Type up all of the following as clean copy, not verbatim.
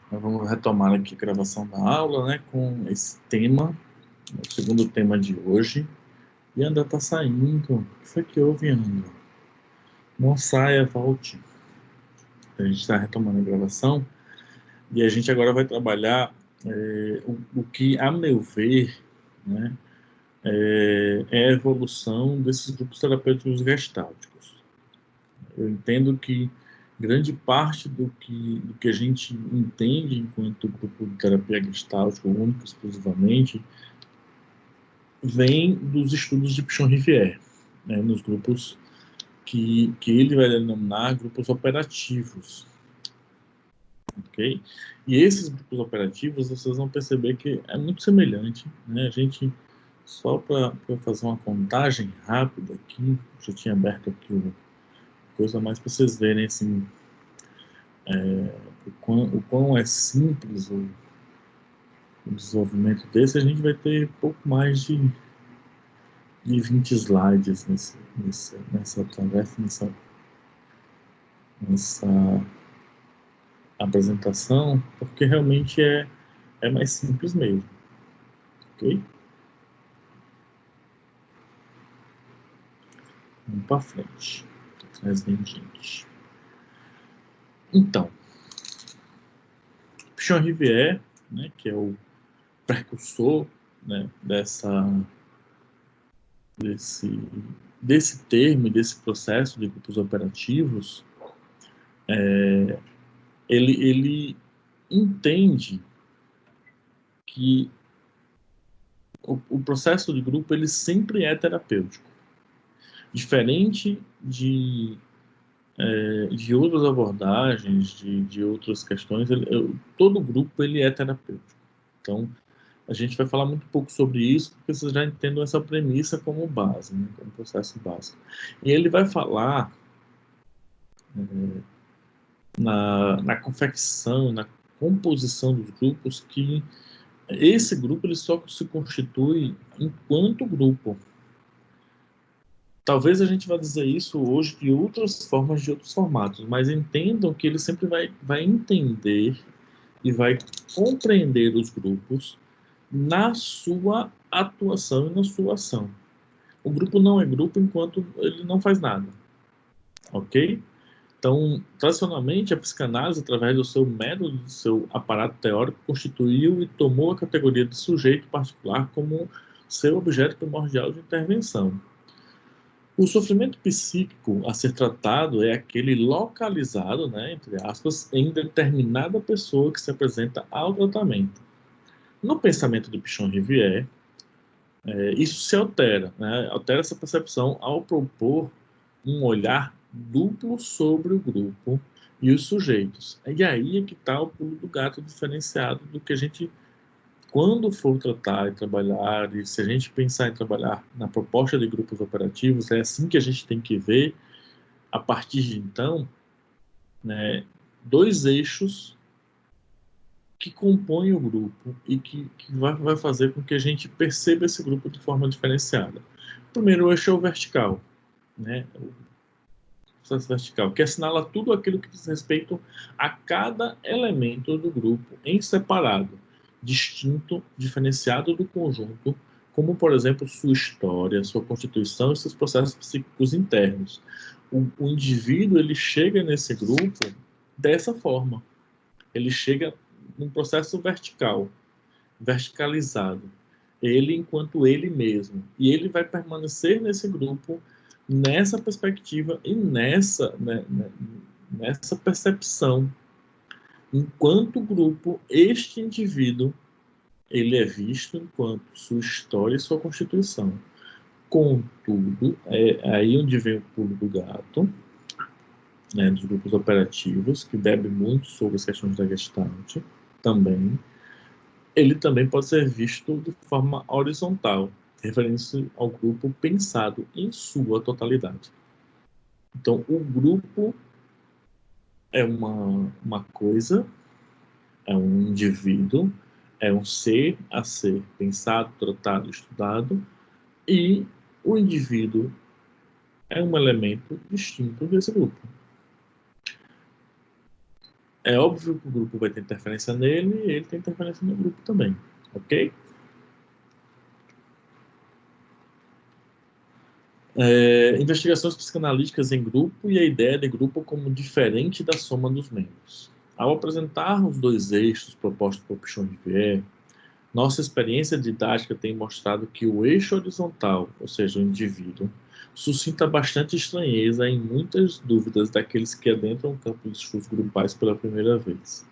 Nós vamos retomar aqui a gravação da aula, né, com esse tema, o segundo tema de hoje. E André tá saindo. O que foi que houve, André? Não saia, volte. A gente está retomando a gravação e a gente agora vai trabalhar o que, a meu ver, né, é a evolução desses grupos terapêuticos gestálticos. Eu entendo que grande parte do que a gente entende enquanto grupo de terapia gestáltica, único exclusivamente, vem dos estudos de Pichon-Rivière, né, nos grupos que ele vai denominar grupos operativos, ok? E esses grupos operativos, vocês vão perceber que é muito semelhante, né? A gente, só para fazer uma contagem rápida aqui, já tinha aberto aqui o coisa mais para vocês verem, assim, o quão é simples o desenvolvimento desse. A gente vai ter pouco mais de 20 slides nessa tarefa, nessa apresentação, porque realmente é mais simples mesmo, ok? Vamos para frente. Traz bem gente. Então, Pichon-Rivière, né, que é o precursor, né, desse, desse termo, desse processo de grupos operativos, ele entende que o processo de grupo ele sempre é terapêutico. Diferente de outras abordagens, de outras questões, todo grupo ele é terapêutico. Então, a gente vai falar muito pouco sobre isso, porque vocês já entendem essa premissa como base, né, como processo básico. E ele vai falar na confecção, na composição dos grupos, que esse grupo ele só se constitui enquanto grupo. Talvez a gente vá dizer isso hoje de outras formas, de outros formatos, mas entendam que ele sempre vai entender e vai compreender os grupos na sua atuação e na sua ação. O grupo não é grupo enquanto ele não faz nada, ok? Então, tradicionalmente, a psicanálise, através do seu método, do seu aparato teórico, constituiu e tomou a categoria de sujeito particular como seu objeto primordial de intervenção. O sofrimento psíquico a ser tratado é aquele localizado, né, entre aspas, em determinada pessoa que se apresenta ao tratamento. No pensamento de Pichon-Rivière, isso se altera, né, altera essa percepção ao propor um olhar duplo sobre o grupo e os sujeitos. E aí é que está o pulo do gato diferenciado do que a gente, quando for tratar e trabalhar, e se a gente pensar em trabalhar na proposta de grupos operativos, é assim que a gente tem que ver, a partir de então, né, dois eixos que compõem o grupo e que vai fazer com que a gente perceba esse grupo de forma diferenciada. O primeiro eixo é o vertical, né, o processo vertical, que assinala tudo aquilo que diz respeito a cada elemento do grupo em separado, distinto, diferenciado do conjunto, como, por exemplo, sua história, sua constituição e seus processos psíquicos internos. O indivíduo ele chega nesse grupo dessa forma. Ele chega num processo vertical, verticalizado. Ele enquanto ele mesmo. E ele vai permanecer nesse grupo, nessa perspectiva e nessa percepção. Enquanto grupo, este indivíduo ele é visto enquanto sua história e sua constituição. Contudo, é aí onde vem o pulo do gato, né, dos grupos operativos, que bebe muito sobre as questões da Gestalt, também. Ele também pode ser visto de forma horizontal, referindo-se ao grupo pensado em sua totalidade. Então, o grupo é uma coisa, é um indivíduo, é um ser a ser pensado, tratado, estudado, e o indivíduo é um elemento distinto desse grupo. É óbvio que o grupo vai ter interferência nele e ele tem interferência no grupo também, ok? Investigações psicanalíticas em grupo e a ideia de grupo como diferente da soma dos membros. Ao apresentar os dois eixos propostos por Pichon-Rivière, nossa experiência didática tem mostrado que o eixo horizontal, ou seja, o indivíduo, suscita bastante estranheza e muitas dúvidas daqueles que adentram o campo de estudos grupais pela primeira vez.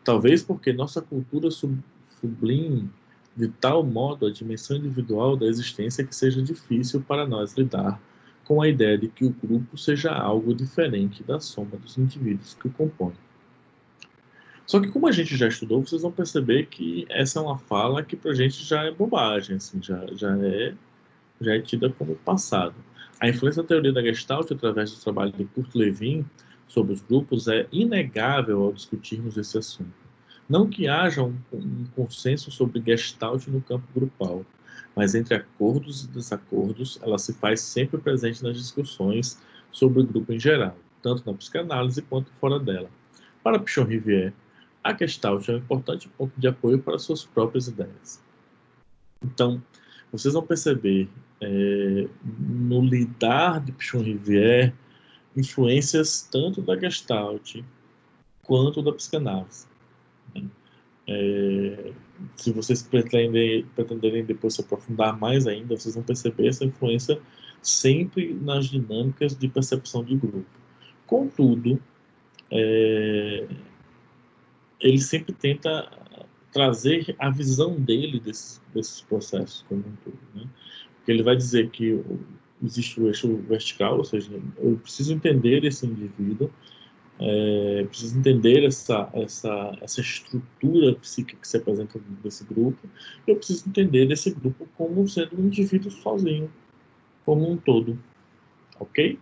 Talvez porque nossa cultura sublime de tal modo a dimensão individual da existência que seja difícil para nós lidar com a ideia de que o grupo seja algo diferente da soma dos indivíduos que o compõem. Só que como a gente já estudou, vocês vão perceber que essa é uma fala que pra gente já é bobagem, assim, já é tida como passado. A influência da teoria da Gestalt através do trabalho de Kurt Lewin sobre os grupos é inegável ao discutirmos esse assunto. Não que haja um consenso sobre Gestalt no campo grupal, mas entre acordos e desacordos, ela se faz sempre presente nas discussões sobre o grupo em geral, tanto na psicanálise quanto fora dela. Para Pichon-Rivière, a Gestalt é um importante ponto de apoio para suas próprias ideias. Então, vocês vão perceber no lidar de Pichon-Rivière influências tanto da Gestalt quanto da psicanálise. Se vocês pretenderem depois se aprofundar mais ainda, vocês vão perceber essa influência sempre nas dinâmicas de percepção de grupo. Contudo, ele sempre tenta trazer a visão dele desses processos como um todo, né? Porque ele vai dizer que existe o eixo vertical, ou seja, eu preciso entender esse indivíduo, preciso entender essa estrutura psíquica que se apresenta desse grupo, e eu preciso entender esse grupo como sendo um indivíduo sozinho, como um todo, ok?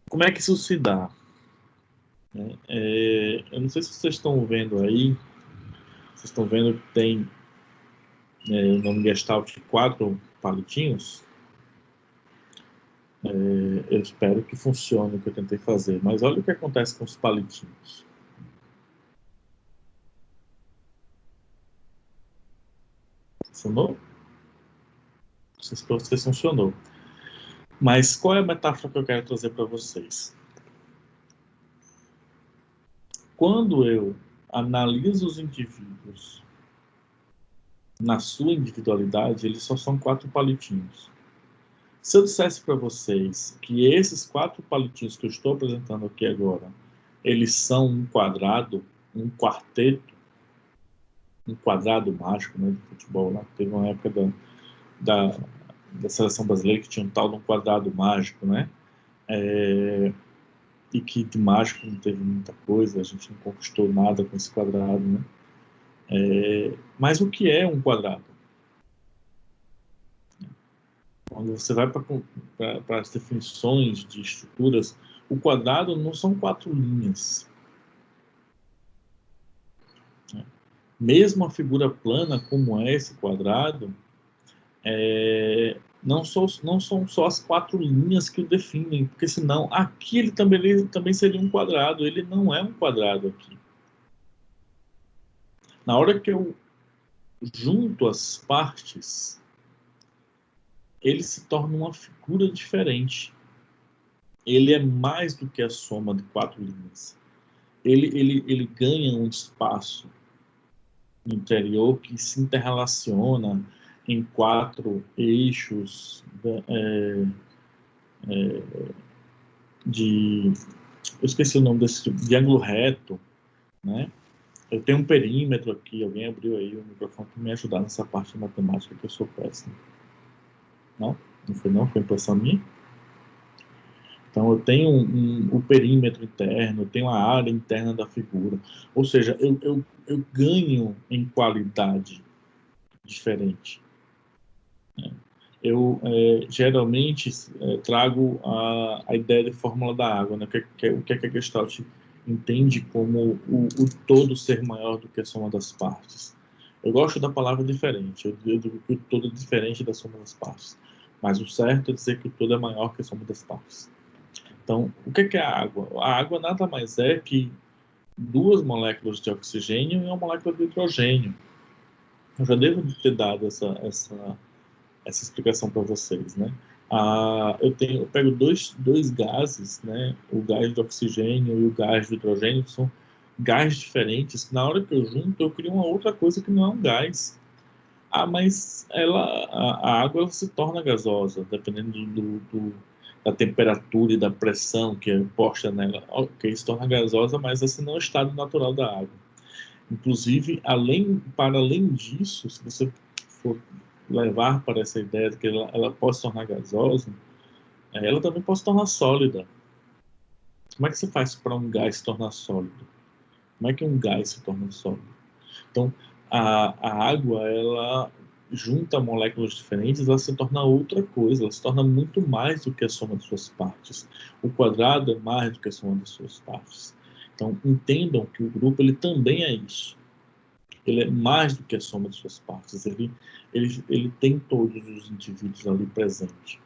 Como é que isso se dá? Eu não sei se vocês estão vendo aí, vocês estão vendo que tem o nome Gestalt de 4 palitinhos. Eu espero que funcione o que eu tentei fazer, mas olha o que acontece com os palitinhos. Funcionou? Não sei se para vocês funcionou. Mas qual é a metáfora que eu quero trazer para vocês? Quando eu analiso os indivíduos na sua individualidade, eles só são 4 palitinhos. Se eu dissesse para vocês que esses 4 palitinhos que eu estou apresentando aqui agora, eles são um quadrado, um quarteto, um quadrado mágico, né, de futebol, né? Teve uma época da seleção brasileira que tinha um tal de um quadrado mágico, né? E que de mágico não teve muita coisa, a gente não conquistou nada com esse quadrado, né? Mas o que é um quadrado? Quando você vai para as definições de estruturas, o quadrado não são 4 linhas. Né? Mesmo a figura plana, como é esse quadrado, não são só as 4 linhas que o definem, porque senão aqui ele também seria um quadrado, ele não é um quadrado aqui. Na hora que eu junto as partes, ele se torna uma figura diferente. Ele é mais do que a soma de 4 linhas. Ele ganha um espaço no interior que se interrelaciona em 4 eixos de... Eu esqueci o nome desse tipo, de ângulo reto, né? Eu tenho um perímetro aqui, alguém abriu aí o microfone para me ajudar nessa parte de matemática que eu sou péssimo. Não? Não foi não? Foi impressão minha? Então, eu tenho o perímetro interno, eu tenho a área interna da figura. Ou seja, eu ganho em qualidade diferente. Eu geralmente trago a ideia de fórmula da água, né? O que é que a Gestalt entende como o todo ser maior do que a soma das partes. Eu gosto da palavra diferente, eu digo que o todo é diferente da soma das partes. Mas o certo é dizer que o todo é maior que a soma das partes. Então, o que é a água? A água nada mais é que duas moléculas de oxigênio e uma molécula de hidrogênio. Eu já devo ter dado essa explicação para vocês, né? Eu pego dois gases, né? O gás de oxigênio e o gás de hidrogênio, que são gases diferentes, que na hora que eu junto, eu crio uma outra coisa que não é um gás. Mas a água ela se torna gasosa, dependendo da temperatura e da pressão que é posta nela. Ok, se torna gasosa, mas esse não é o estado natural da água. Inclusive, para além disso, se você for levar para essa ideia de que ela pode se tornar gasosa, ela também pode se tornar sólida. Como é que você faz para um gás se tornar sólido? Como é que um gás se torna sólido? Então, a água, ela junta moléculas diferentes, ela se torna outra coisa, ela se torna muito mais do que a soma de suas partes. O quadrado é mais do que a soma de suas partes. Então, entendam que o grupo ele também é isso. Ele é mais do que a soma de suas partes. Ele tem todos os indivíduos ali presentes.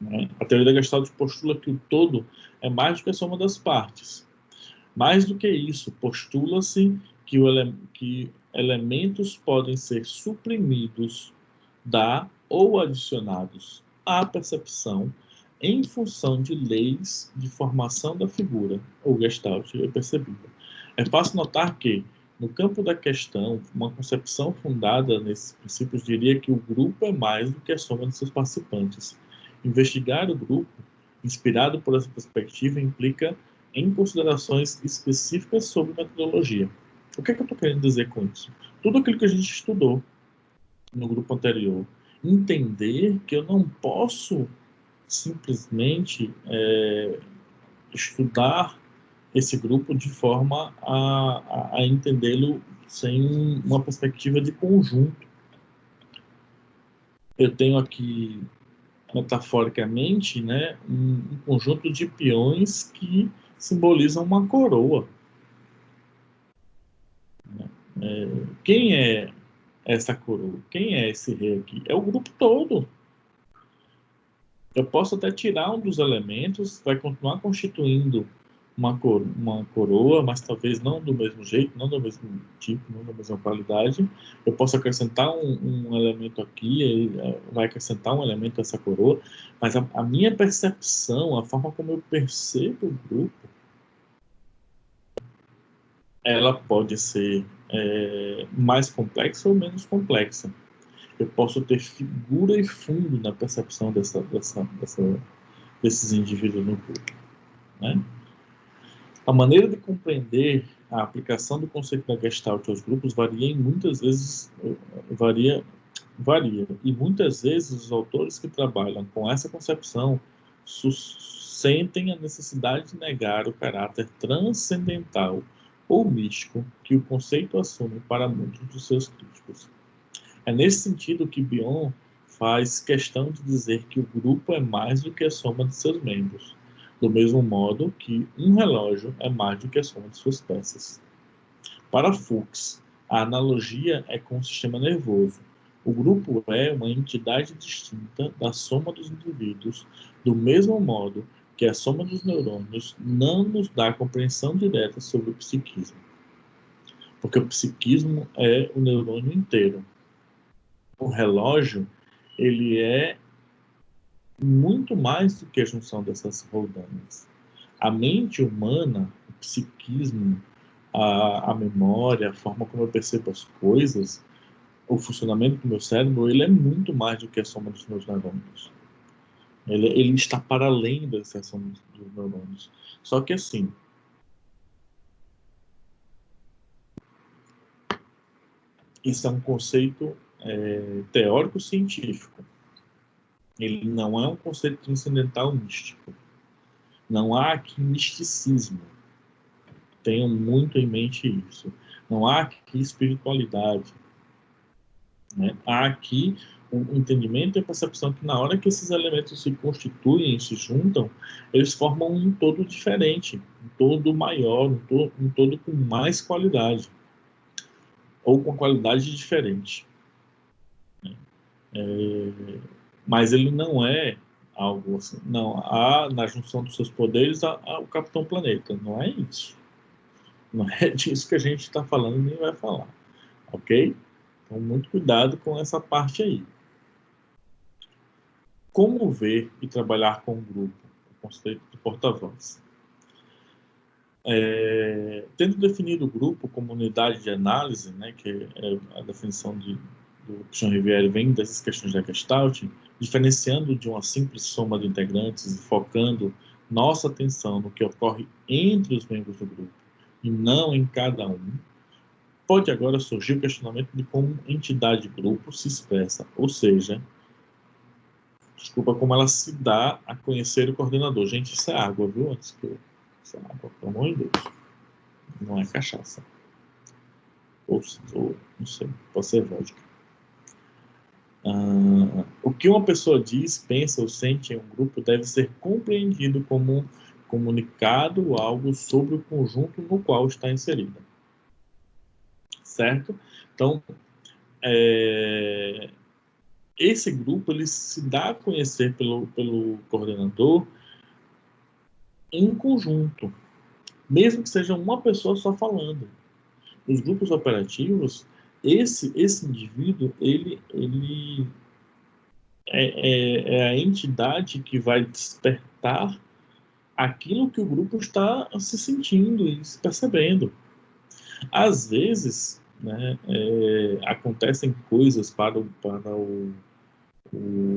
Né? A teoria da Gestalt postula que o todo é mais do que a soma das partes. Mais do que isso, postula-se que elementos podem ser suprimidos ou adicionados à percepção em função de leis de formação da figura, ou Gestalt percebida. É fácil notar que, no campo da questão, uma concepção fundada nesses princípios diria que o grupo é mais do que a soma de seus participantes. Investigar o grupo, inspirado por essa perspectiva, implica em considerações específicas sobre metodologia. O que eu estou querendo dizer com isso? Tudo aquilo que a gente estudou no grupo anterior. Entender que eu não posso simplesmente estudar esse grupo de forma a entendê-lo sem uma perspectiva de conjunto. Eu tenho aqui, metaforicamente, né, um conjunto de peões que simbolizam uma coroa. Quem é essa coroa? Quem é esse rei aqui? É o grupo todo. Eu posso até tirar um dos elementos, vai continuar constituindo uma coroa, mas talvez não do mesmo jeito, não do mesmo tipo, não da mesma qualidade. Eu posso acrescentar um elemento aqui, vai acrescentar um elemento a essa coroa, mas a minha percepção, a forma como eu percebo o grupo, ela pode ser mais complexa ou menos complexa. Eu posso ter figura e fundo na percepção desses indivíduos no grupo. Né? A maneira de compreender a aplicação do conceito da Gestalt aos grupos varia. E muitas vezes os autores que trabalham com essa concepção sentem a necessidade de negar o caráter transcendental ou místico que o conceito assume para muitos dos seus críticos. É nesse sentido que Bion faz questão de dizer que o grupo é mais do que a soma de seus membros, do mesmo modo que um relógio é mais do que a soma de suas peças. Para Fuchs, a analogia é com o sistema nervoso. O grupo é uma entidade distinta da soma dos indivíduos, do mesmo modo que a soma dos neurônios não nos dá compreensão direta sobre o psiquismo. Porque o psiquismo é o neurônio inteiro. O relógio, ele é muito mais do que a junção dessas rodanas. A mente humana, o psiquismo, a memória, a forma como eu percebo as coisas, o funcionamento do meu cérebro, ele é muito mais do que a soma dos meus neurônios. Ele está para além dessa soma dos neurônios. Só que assim, isso é um conceito teórico-científico. Ele não é um conceito transcendental místico. Não há aqui misticismo. Tenham muito em mente isso. Não há aqui espiritualidade. Né? Há aqui um entendimento e a percepção que na hora que esses elementos se constituem, se juntam, eles formam um todo diferente, um todo maior, um todo com mais qualidade, ou com qualidade diferente. Né? Mas ele não é algo assim. Não, na junção dos seus poderes, o Capitão Planeta. Não é isso. Não é disso que a gente está falando nem vai falar. Ok? Então, muito cuidado com essa parte aí. Como ver e trabalhar com o grupo? O conceito de porta-voz. Tendo definido o grupo como unidade de análise, né, que é a definição do Christian Riviere vem dessas questões da Gestalt, diferenciando de uma simples soma de integrantes e focando nossa atenção no que ocorre entre os membros do grupo e não em cada um, pode agora surgir o questionamento de como entidade grupo se expressa, ou seja, como ela se dá a conhecer o coordenador. Gente, isso é água, viu? Isso é água, pelo amor de Deus. Não é cachaça. Ou não sei, pode ser vodka. O que uma pessoa diz, pensa ou sente em um grupo deve ser compreendido como um comunicado ou algo sobre o conjunto no qual está inserida. Certo? Então, esse grupo ele se dá a conhecer pelo coordenador em conjunto, mesmo que seja uma pessoa só falando. Nos grupos operativos, esse indivíduo ele é a entidade que vai despertar aquilo que o grupo está se sentindo e se percebendo. Às vezes, né, acontecem coisas para o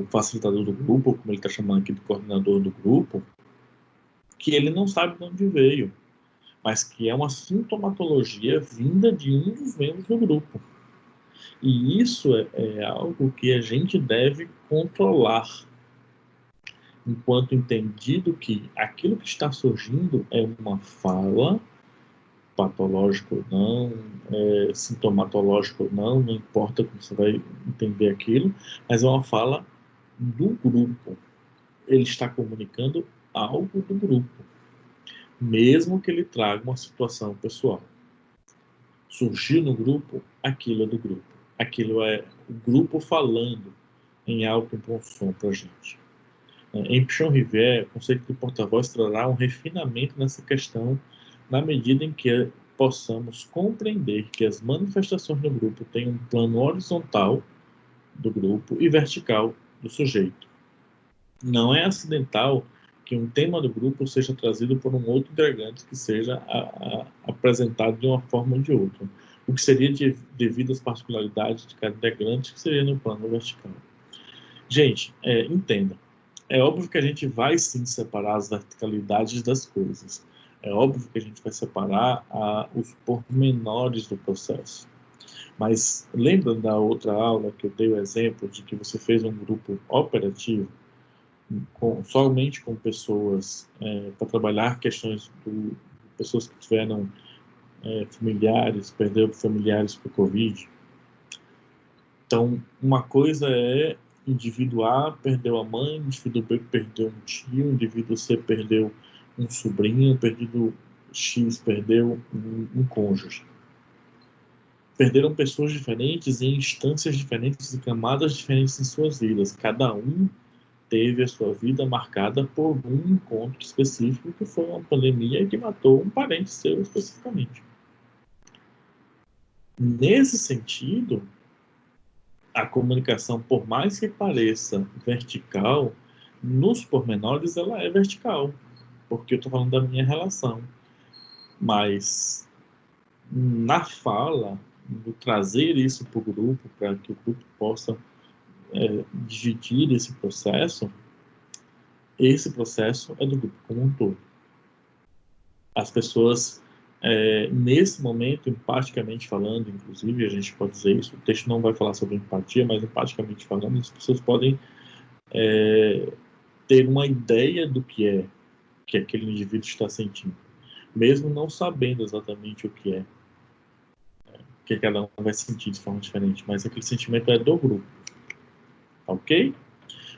facilitador do grupo, como ele está chamando aqui de coordenador do grupo, que ele não sabe de onde veio, mas que é uma sintomatologia vinda de um dos membros do grupo. E isso é algo que a gente deve controlar, enquanto entendido que aquilo que está surgindo é uma fala, patológica ou não, sintomatológica ou não, não importa como você vai entender aquilo, mas é uma fala do grupo. Ele está comunicando algo do grupo, mesmo que ele traga uma situação pessoal. Surgir no grupo, aquilo é do grupo. Aquilo é o grupo falando em alto e bom som para a gente. Em Pichon Rivière, o conceito de porta-voz trará um refinamento nessa questão, na medida em que possamos compreender que as manifestações do grupo têm um plano horizontal do grupo e vertical do sujeito. Não é acidental que um tema do grupo seja trazido por um outro integrante que seja apresentado de uma forma ou de outra, o que seria devido às particularidades de cada integrante, que seria no plano vertical. Gente, entenda. É óbvio que a gente vai sim separar as verticalidades das coisas. É óbvio que a gente vai separar os pormenores do processo. Mas lembra da outra aula que eu dei o exemplo de que você fez um grupo operativo somente com pessoas para trabalhar questões de pessoas que tiveram familiares, perderam familiares por Covid. Então, uma coisa é indivíduo A perdeu a mãe, indivíduo B perdeu um tio, indivíduo C perdeu um sobrinho, indivíduo X perdeu um cônjuge. Perderam pessoas diferentes em instâncias diferentes e camadas diferentes em suas vidas. Cada um teve a sua vida marcada por um encontro específico, que foi uma pandemia que matou um parente seu especificamente. Nesse sentido, a comunicação, por mais que pareça vertical, nos pormenores ela é vertical, porque eu estou falando da minha relação. Mas na fala, do trazer isso para o grupo, para que o grupo possa dividir esse processo é do grupo como um todo. As pessoas, nesse momento, empaticamente falando, inclusive, a gente pode dizer isso, o texto não vai falar sobre empatia, mas empaticamente falando, as pessoas podem ter uma ideia do que aquele indivíduo está sentindo, mesmo não sabendo exatamente o que que cada um vai sentir de forma diferente, mas aquele sentimento é do grupo, ok?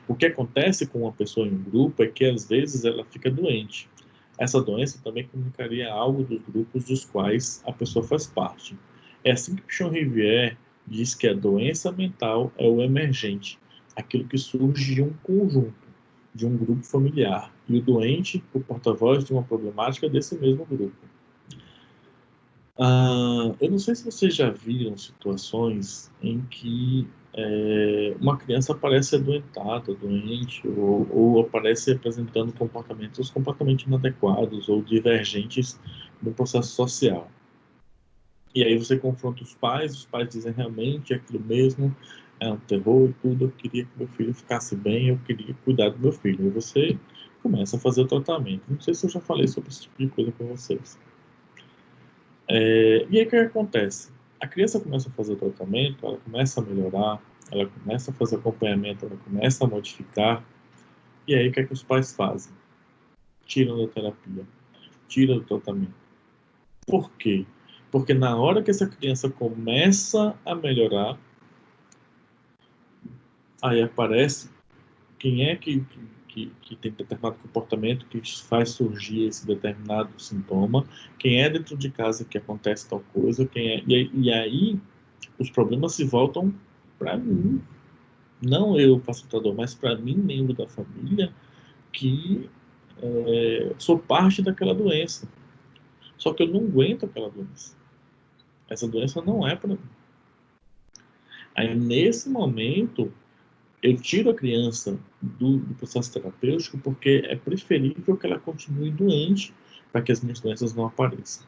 O que acontece com uma pessoa em um grupo é que às vezes ela fica doente. Essa doença também comunicaria algo dos grupos dos quais a pessoa faz parte. É assim que Pichon Rivière diz que a doença mental é o emergente, aquilo que surge de um conjunto. de um grupo familiar e o doente, o porta-voz de uma problemática desse mesmo grupo. Eu não sei se vocês já viram situações em que uma criança aparece adoentada, doente, ou aparece apresentando comportamentos completamente inadequados ou divergentes no processo social. E aí você confronta os pais dizem realmente aquilo mesmo, é um terror e tudo, eu queria que meu filho ficasse bem, eu queria cuidar do meu filho. E você começa a fazer o tratamento. Não sei se eu já falei sobre esse tipo de coisa com vocês. E aí o que acontece? A criança começa a fazer o tratamento, ela começa a melhorar, ela começa a fazer acompanhamento, ela começa a modificar, e aí o que é que os pais fazem? Tiram da terapia, tiram do tratamento. Por quê? Porque na hora que essa criança começa a melhorar, aí aparece quem é que tem determinado comportamento que faz surgir esse determinado sintoma, quem é dentro de casa que acontece tal coisa, e aí os problemas se voltam para mim, não eu, facilitador, mas para mim, membro da família, que sou parte daquela doença. Só que eu não aguento aquela doença. Essa doença não é para mim. Aí, nesse momento, eu tiro a criança do processo terapêutico porque é preferível que ela continue doente para que as minhas doenças não apareçam.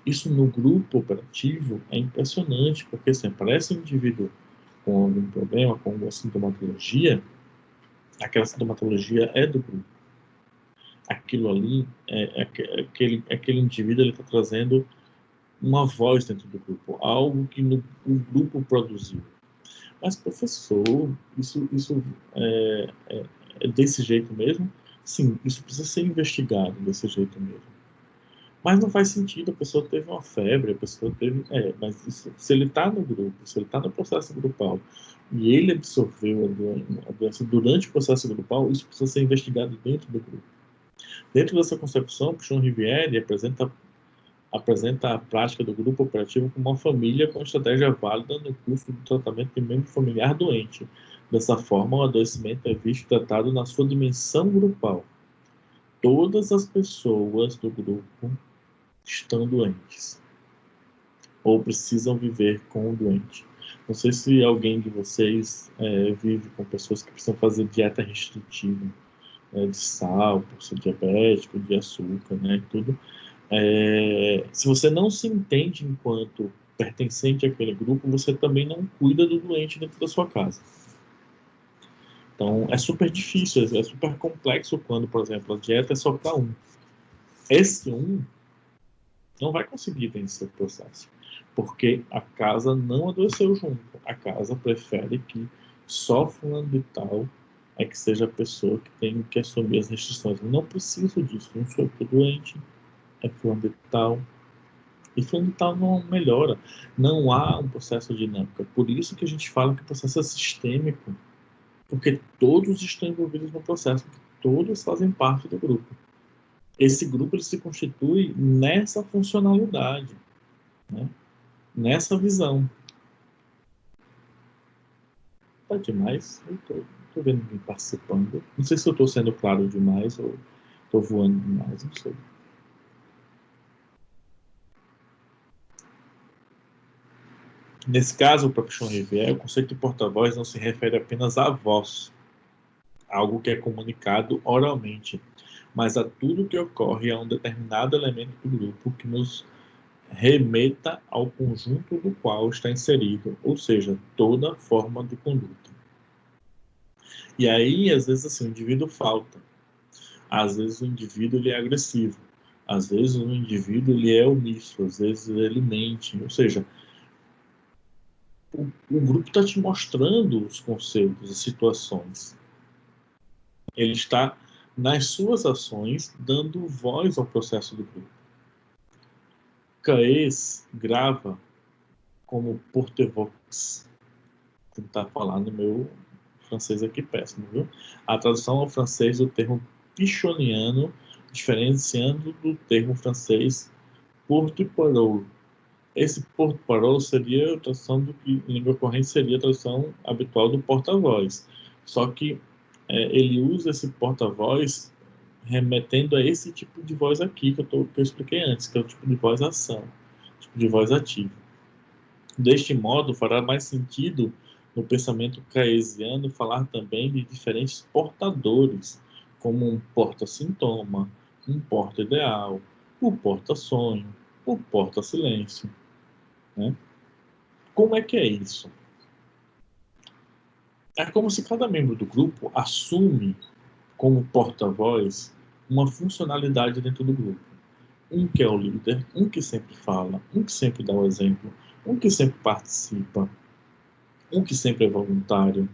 Isso no grupo operativo é impressionante, porque se aparece um indivíduo com algum problema, com alguma sintomatologia, aquela sintomatologia é do grupo. Aquilo ali, aquele indivíduo está trazendo uma voz dentro do grupo, algo que o grupo produziu. Mas, professor, isso é desse jeito mesmo? Sim, isso precisa ser investigado desse jeito mesmo. Mas não faz sentido, a pessoa teve uma febre, a pessoa teve. Mas isso, se ele está no grupo, se ele está no processo grupal e ele absorveu a doença durante o processo grupal, isso precisa ser investigado dentro do grupo. Dentro dessa concepção, Pichon Rivière apresenta a prática do grupo operativo como uma família com estratégia válida no curso do tratamento de membro familiar doente. Dessa forma, o adoecimento é visto e tratado na sua dimensão grupal. Todas as pessoas do grupo estão doentes ou precisam viver com o doente. Não sei se alguém de vocês vive com pessoas que precisam fazer dieta restritiva, de sal, por ser diabético, de açúcar, né, tudo. Se você não se entende enquanto pertencente àquele grupo, você também não cuida do doente dentro da sua casa. Então, é super difícil, é super complexo quando, por exemplo, a dieta é só para um. Esse um não vai conseguir vencer o processo, porque a casa não adoeceu junto. A casa prefere que só fulano de tal é que seja a pessoa que tem que assumir as restrições. Eu não preciso disso, não sou doente, é fulano de tal. E fulano de tal não melhora. Não há um processo dinâmico. É por isso que a gente fala que o processo é sistêmico, porque todos estão envolvidos no processo, todos fazem parte do grupo. Esse grupo ele se constitui nessa funcionalidade, né? Nessa visão. Tá demais? Eu tô vendo ninguém participando. Não sei se eu tô sendo claro demais ou tô voando demais, não sei. Nesse caso, para Pichon Rivière, o conceito de porta-voz não se refere apenas à voz, algo que é comunicado oralmente, mas a tudo que ocorre a um determinado elemento do grupo que nos remeta ao conjunto do qual está inserido, ou seja, toda forma de conduta. E aí, às vezes, assim, o indivíduo falta. Às vezes o indivíduo ele é agressivo. Às vezes o indivíduo ele é omisso. Às vezes ele mente. Ou seja, o grupo está te mostrando os conceitos, as situações. Ele está, nas suas ações, dando voz ao processo do grupo. Caes grava como porte-voix. Vou tentar falar no meu francês aqui péssimo, viu? A tradução ao francês do termo pichoniano, diferenciando do termo francês porte-parole. Esse porte-parole seria a tradução do que em língua corrente seria a tradução habitual do porta-voz. Só que ele usa esse porta-voz remetendo a esse tipo de voz aqui que eu expliquei antes, que é o tipo de voz ação, tipo de voz ativa. Deste modo, fará mais sentido no pensamento keynesiano falar também de diferentes portadores, como um porta-sintoma, um porta-ideal, o porta-sonho, o porta-silêncio, né? Como é que é isso? É como se cada membro do grupo assume como porta-voz uma funcionalidade dentro do grupo. Um que é o líder, um que sempre fala, um que sempre dá o exemplo, um que sempre participa, um que sempre é voluntário.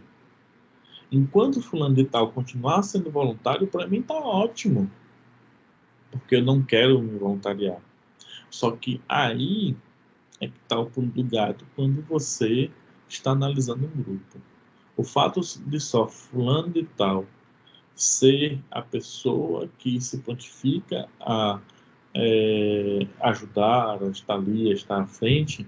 Enquanto fulano de tal continuar sendo voluntário, para mim tá ótimo, porque eu não quero me voluntariar. Só que aí é que tá o pulo do gato quando você está analisando um grupo. O fato de só fulano de tal ser a pessoa que se prontifica a ajudar, a estar ali, a estar à frente,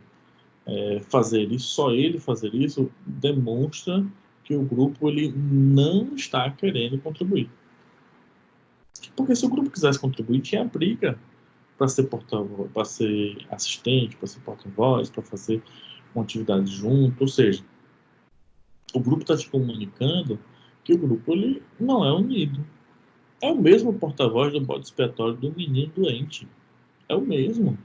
fazer isso, só ele fazer isso, demonstra que o grupo ele não está querendo contribuir. Porque se o grupo quisesse contribuir, tinha briga para ser porta-voz, para ser assistente, para ser porta-voz, para fazer uma atividade junto. Ou seja, o grupo está te comunicando que o grupo ele não é unido. É o mesmo porta-voz do bode expiatório do menino doente. É o mesmo.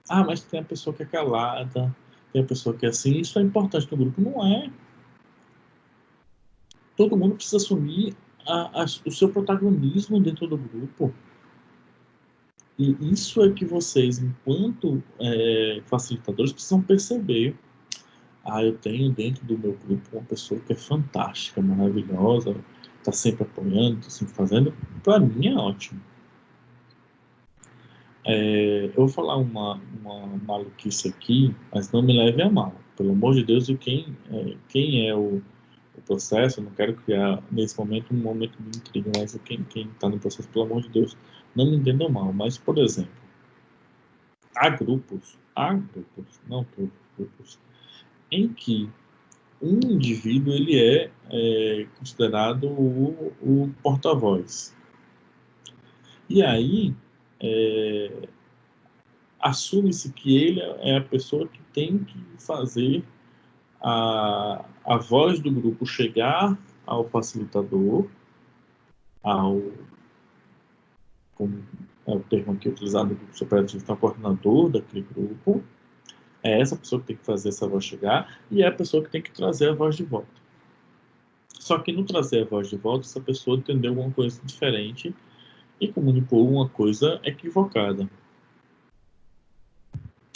Ah, mas tem a pessoa que é calada, tem a pessoa que é assim. Isso é importante no grupo. Não é. Todo mundo precisa assumir o seu protagonismo dentro do grupo. E isso é que vocês, enquanto facilitadores, precisam perceber. Ah, eu tenho dentro do meu grupo uma pessoa que é fantástica, maravilhosa, está sempre apoiando, está sempre fazendo. Para mim é ótimo. Eu vou falar uma maluquice aqui, mas não me leve a mal. Pelo amor de Deus, quem é o processo, eu não quero criar nesse momento um momento de intriga, mas quem está no processo, pelo amor de Deus, não me entendam mal. Mas, por exemplo, há grupos, não todos grupos, em que um indivíduo ele considerado o porta-voz. E aí, é, assume-se que ele é a pessoa que tem que fazer a voz do grupo chegar ao facilitador, ao, como é o termo aqui utilizado no grupo operativo, que é o coordenador daquele grupo. É essa pessoa que tem que fazer essa voz chegar e é a pessoa que tem que trazer a voz de volta. Só que no trazer a voz de volta, essa pessoa entendeu alguma coisa diferente e comunicou uma coisa equivocada.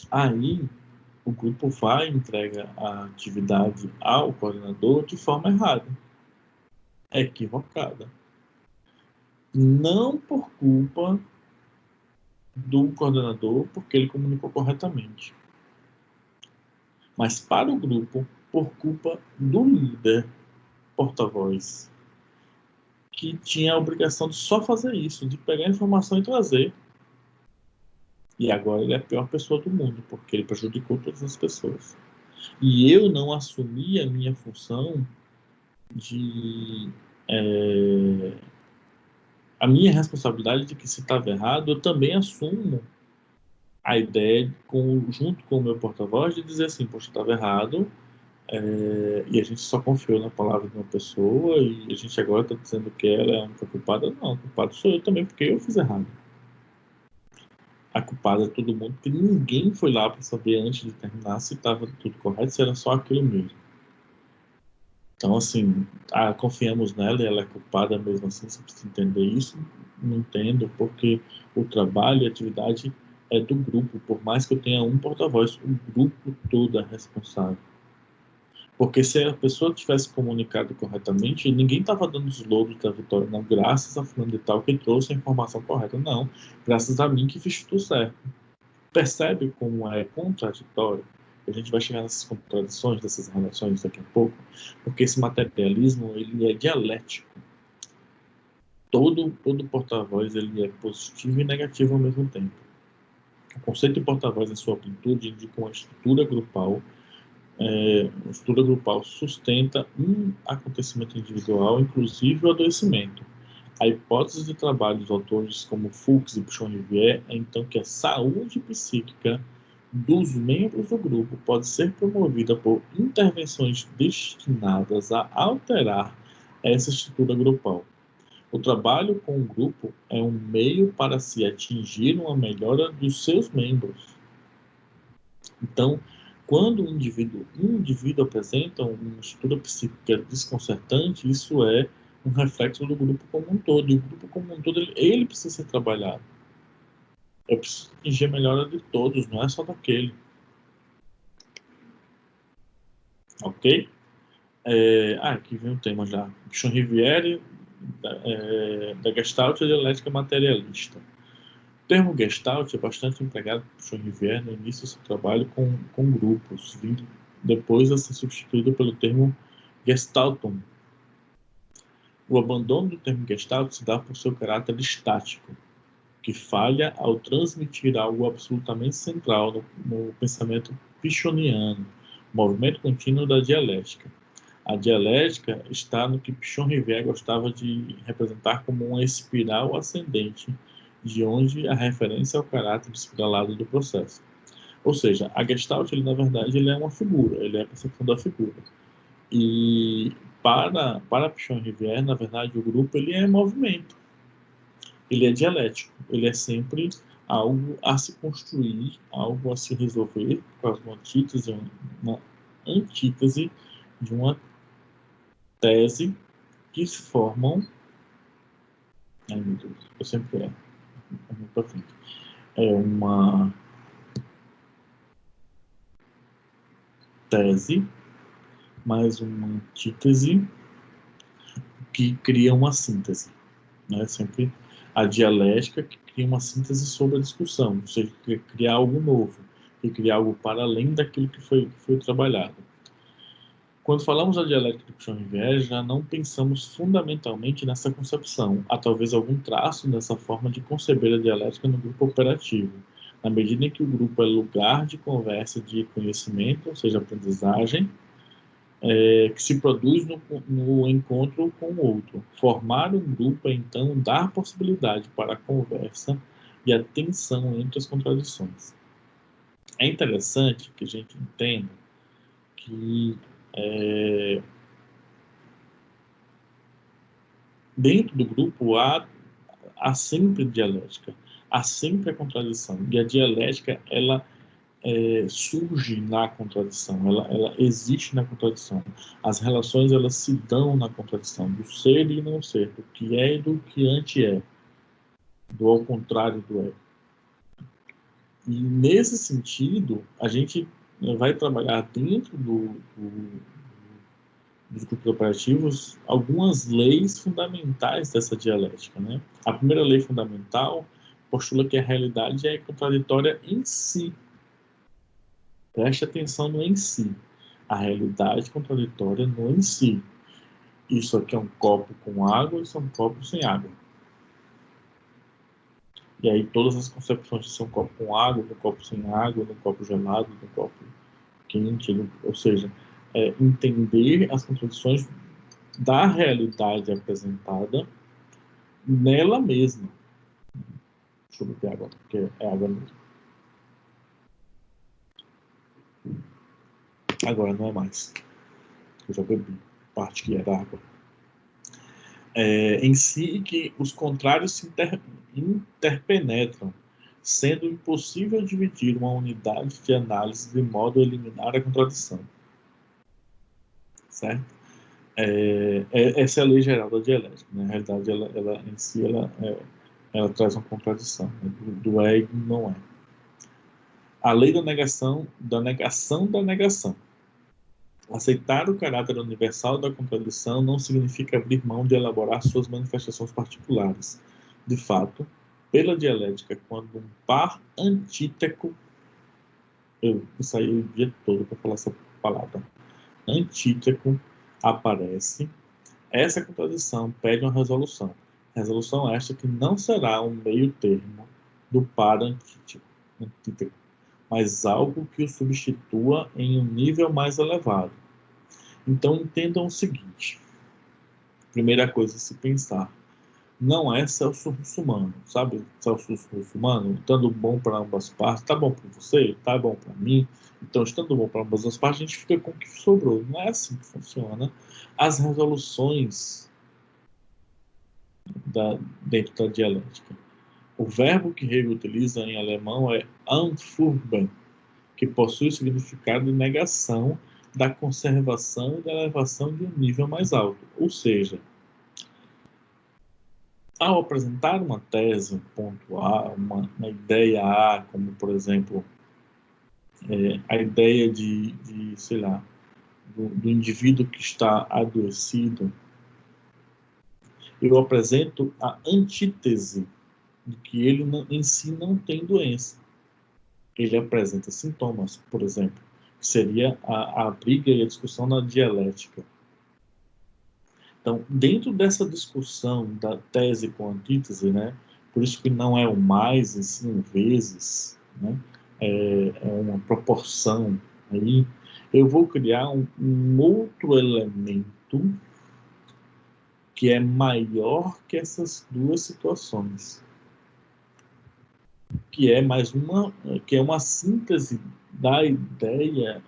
Aí, o grupo vai e entrega a atividade ao coordenador de forma errada, equivocada. Não por culpa do coordenador, porque ele comunicou corretamente, mas para o grupo, por culpa do líder porta-voz, que tinha a obrigação de só fazer isso, de pegar a informação e trazer. E agora ele é a pior pessoa do mundo, porque ele prejudicou todas as pessoas. E eu não assumi a minha função de a minha responsabilidade de que se estava errado, eu também assumo a ideia, junto com o meu porta-voz, de dizer assim, poxa, estava errado, e a gente só confiou na palavra de uma pessoa, e a gente agora está dizendo que ela é a única culpada. Não, o culpado sou eu também, porque eu fiz errado. A culpada é todo mundo, porque ninguém foi lá para saber antes de terminar se estava tudo correto, se era só aquilo mesmo. Então, assim, confiamos nela e ela é culpada mesmo assim, você precisa entender isso. Não entendo, porque o trabalho e a atividade é do grupo, por mais que eu tenha um porta-voz, o grupo todo é responsável. Porque se a pessoa tivesse comunicado corretamente, ninguém estava dando os louros da vitória, não, graças a fulano de tal que trouxe a informação correta, não, graças a mim que fiz tudo certo. Percebe como é contraditório? A gente vai chegar nessas contradições dessas relações daqui a pouco, porque esse materialismo ele é dialético. Todo porta-voz ele é positivo e negativo ao mesmo tempo. O conceito de porta-voz em sua amplitude indica uma estrutura grupal a estrutura grupal sustenta um acontecimento individual, inclusive o adoecimento. A hipótese de trabalho dos autores como Fuchs e Pichon-Rivière é então que a saúde psíquica dos membros do grupo pode ser promovida por intervenções destinadas a alterar essa estrutura grupal. O trabalho com o grupo é um meio para se atingir uma melhora dos seus membros. Então, quando um indivíduo apresenta uma estrutura psíquica desconcertante, isso é um reflexo do grupo como um todo. E o grupo como um todo, ele precisa ser trabalhado. Eu preciso atingir a melhora de todos, não é só daquele. Ok? Aqui vem o tema já. Pichon-Rivière, da Gestalt e dialética materialista. O termo Gestalt é bastante empregado por Pichon-Rivière no início do seu trabalho com grupos, vindo depois a ser substituído pelo termo Gestaltung. O abandono do termo Gestalt se dá por seu caráter estático, que falha ao transmitir algo absolutamente central no pensamento pichoniano, movimento contínuo da dialética. A dialética está no que Pichon-Rivière gostava de representar como uma espiral ascendente, de onde a referência ao caráter espiralado do processo. Ou seja, a Gestalt, na verdade, ele é uma figura, ele é a percepção da figura. E para Pichon-Rivière, na verdade, o grupo ele é movimento, ele é dialético, ele é sempre algo a se construir, algo a se resolver, por causa de uma antítese de uma tese que se formam. Ai, meu Deus, eu sempre muito pra frente. É uma tese mais uma antítese que cria uma síntese, né? Sempre a dialética que cria uma síntese sobre a discussão, ou seja, que cria algo novo, que cria algo para além daquilo que foi trabalhado. Quando falamos da dialética de Pichon-Rivière, já não pensamos fundamentalmente nessa concepção. Há talvez algum traço dessa forma de conceber a dialética no grupo operativo, na medida em que o grupo é lugar de conversa de conhecimento, ou seja, aprendizagem, que se produz no encontro com o outro. Formar um grupo é, então, dar possibilidade para a conversa e a tensão entre as contradições. É interessante que a gente entenda que dentro do grupo há sempre dialética, há sempre a contradição. E a dialética, ela surge na contradição, ela existe na contradição. As relações, elas se dão na contradição, do ser e não ser, do que é e do que antes é, do ao contrário do é. E nesse sentido, a gente vai trabalhar dentro dos grupos operativos algumas leis fundamentais dessa dialética, né? A primeira lei fundamental postula que a realidade é contraditória em si. Preste atenção no em si. A realidade contraditória no em si. Isso aqui é um copo com água, isso é um copo sem água. E aí todas as concepções de ser um copo com água, um copo sem água, um copo gelado, um copo quente, ou seja, entender as contradições da realidade apresentada nela mesma. Deixa eu beber água, porque é água mesmo. Agora não é mais. Eu já bebi parte que era água. Em si, que os contrários se interpenetram, sendo impossível dividir uma unidade de análise de modo a eliminar a contradição. Certo? Essa é a lei geral da dialética. Né? Na realidade, ela em si, ela traz uma contradição. Né? Do é e do não é. A lei da negação da negação. Aceitar o caráter universal da contradição não significa abrir mão de elaborar suas manifestações particulares. De fato, pela dialética, quando um par antíteco, eu saí o dia todo para falar essa palavra, antíteco aparece, essa contradição pede uma resolução. Resolução esta que não será um meio termo do par antíteco. mas algo que o substitua em um nível mais elevado. Então, entendam o seguinte. Primeira coisa a se pensar. Não é Celso Russomano, sabe? Celso Russomano, estando bom para ambas partes, tá bom para você, tá bom para mim. Então, estando bom para ambas as partes, a gente fica com o que sobrou. Não é assim que funciona. As resoluções dentro da dialética. O verbo que Hegel utiliza em alemão é anfurben, que possui o significado de negação da conservação e da elevação de um nível mais alto. Ou seja, ao apresentar uma tese, um ponto A, uma ideia A, como por exemplo, a ideia sei lá, do indivíduo que está adoecido, eu apresento a antítese de que ele em si não tem doença. Ele apresenta sintomas, por exemplo, que seria a briga e a discussão na dialética. Então, dentro dessa discussão da tese com a antítese, né, por isso que não é o mais, e sim o vezes, né, é uma proporção aí, eu vou criar um outro elemento que é maior que essas duas situações, que é uma síntese da ideia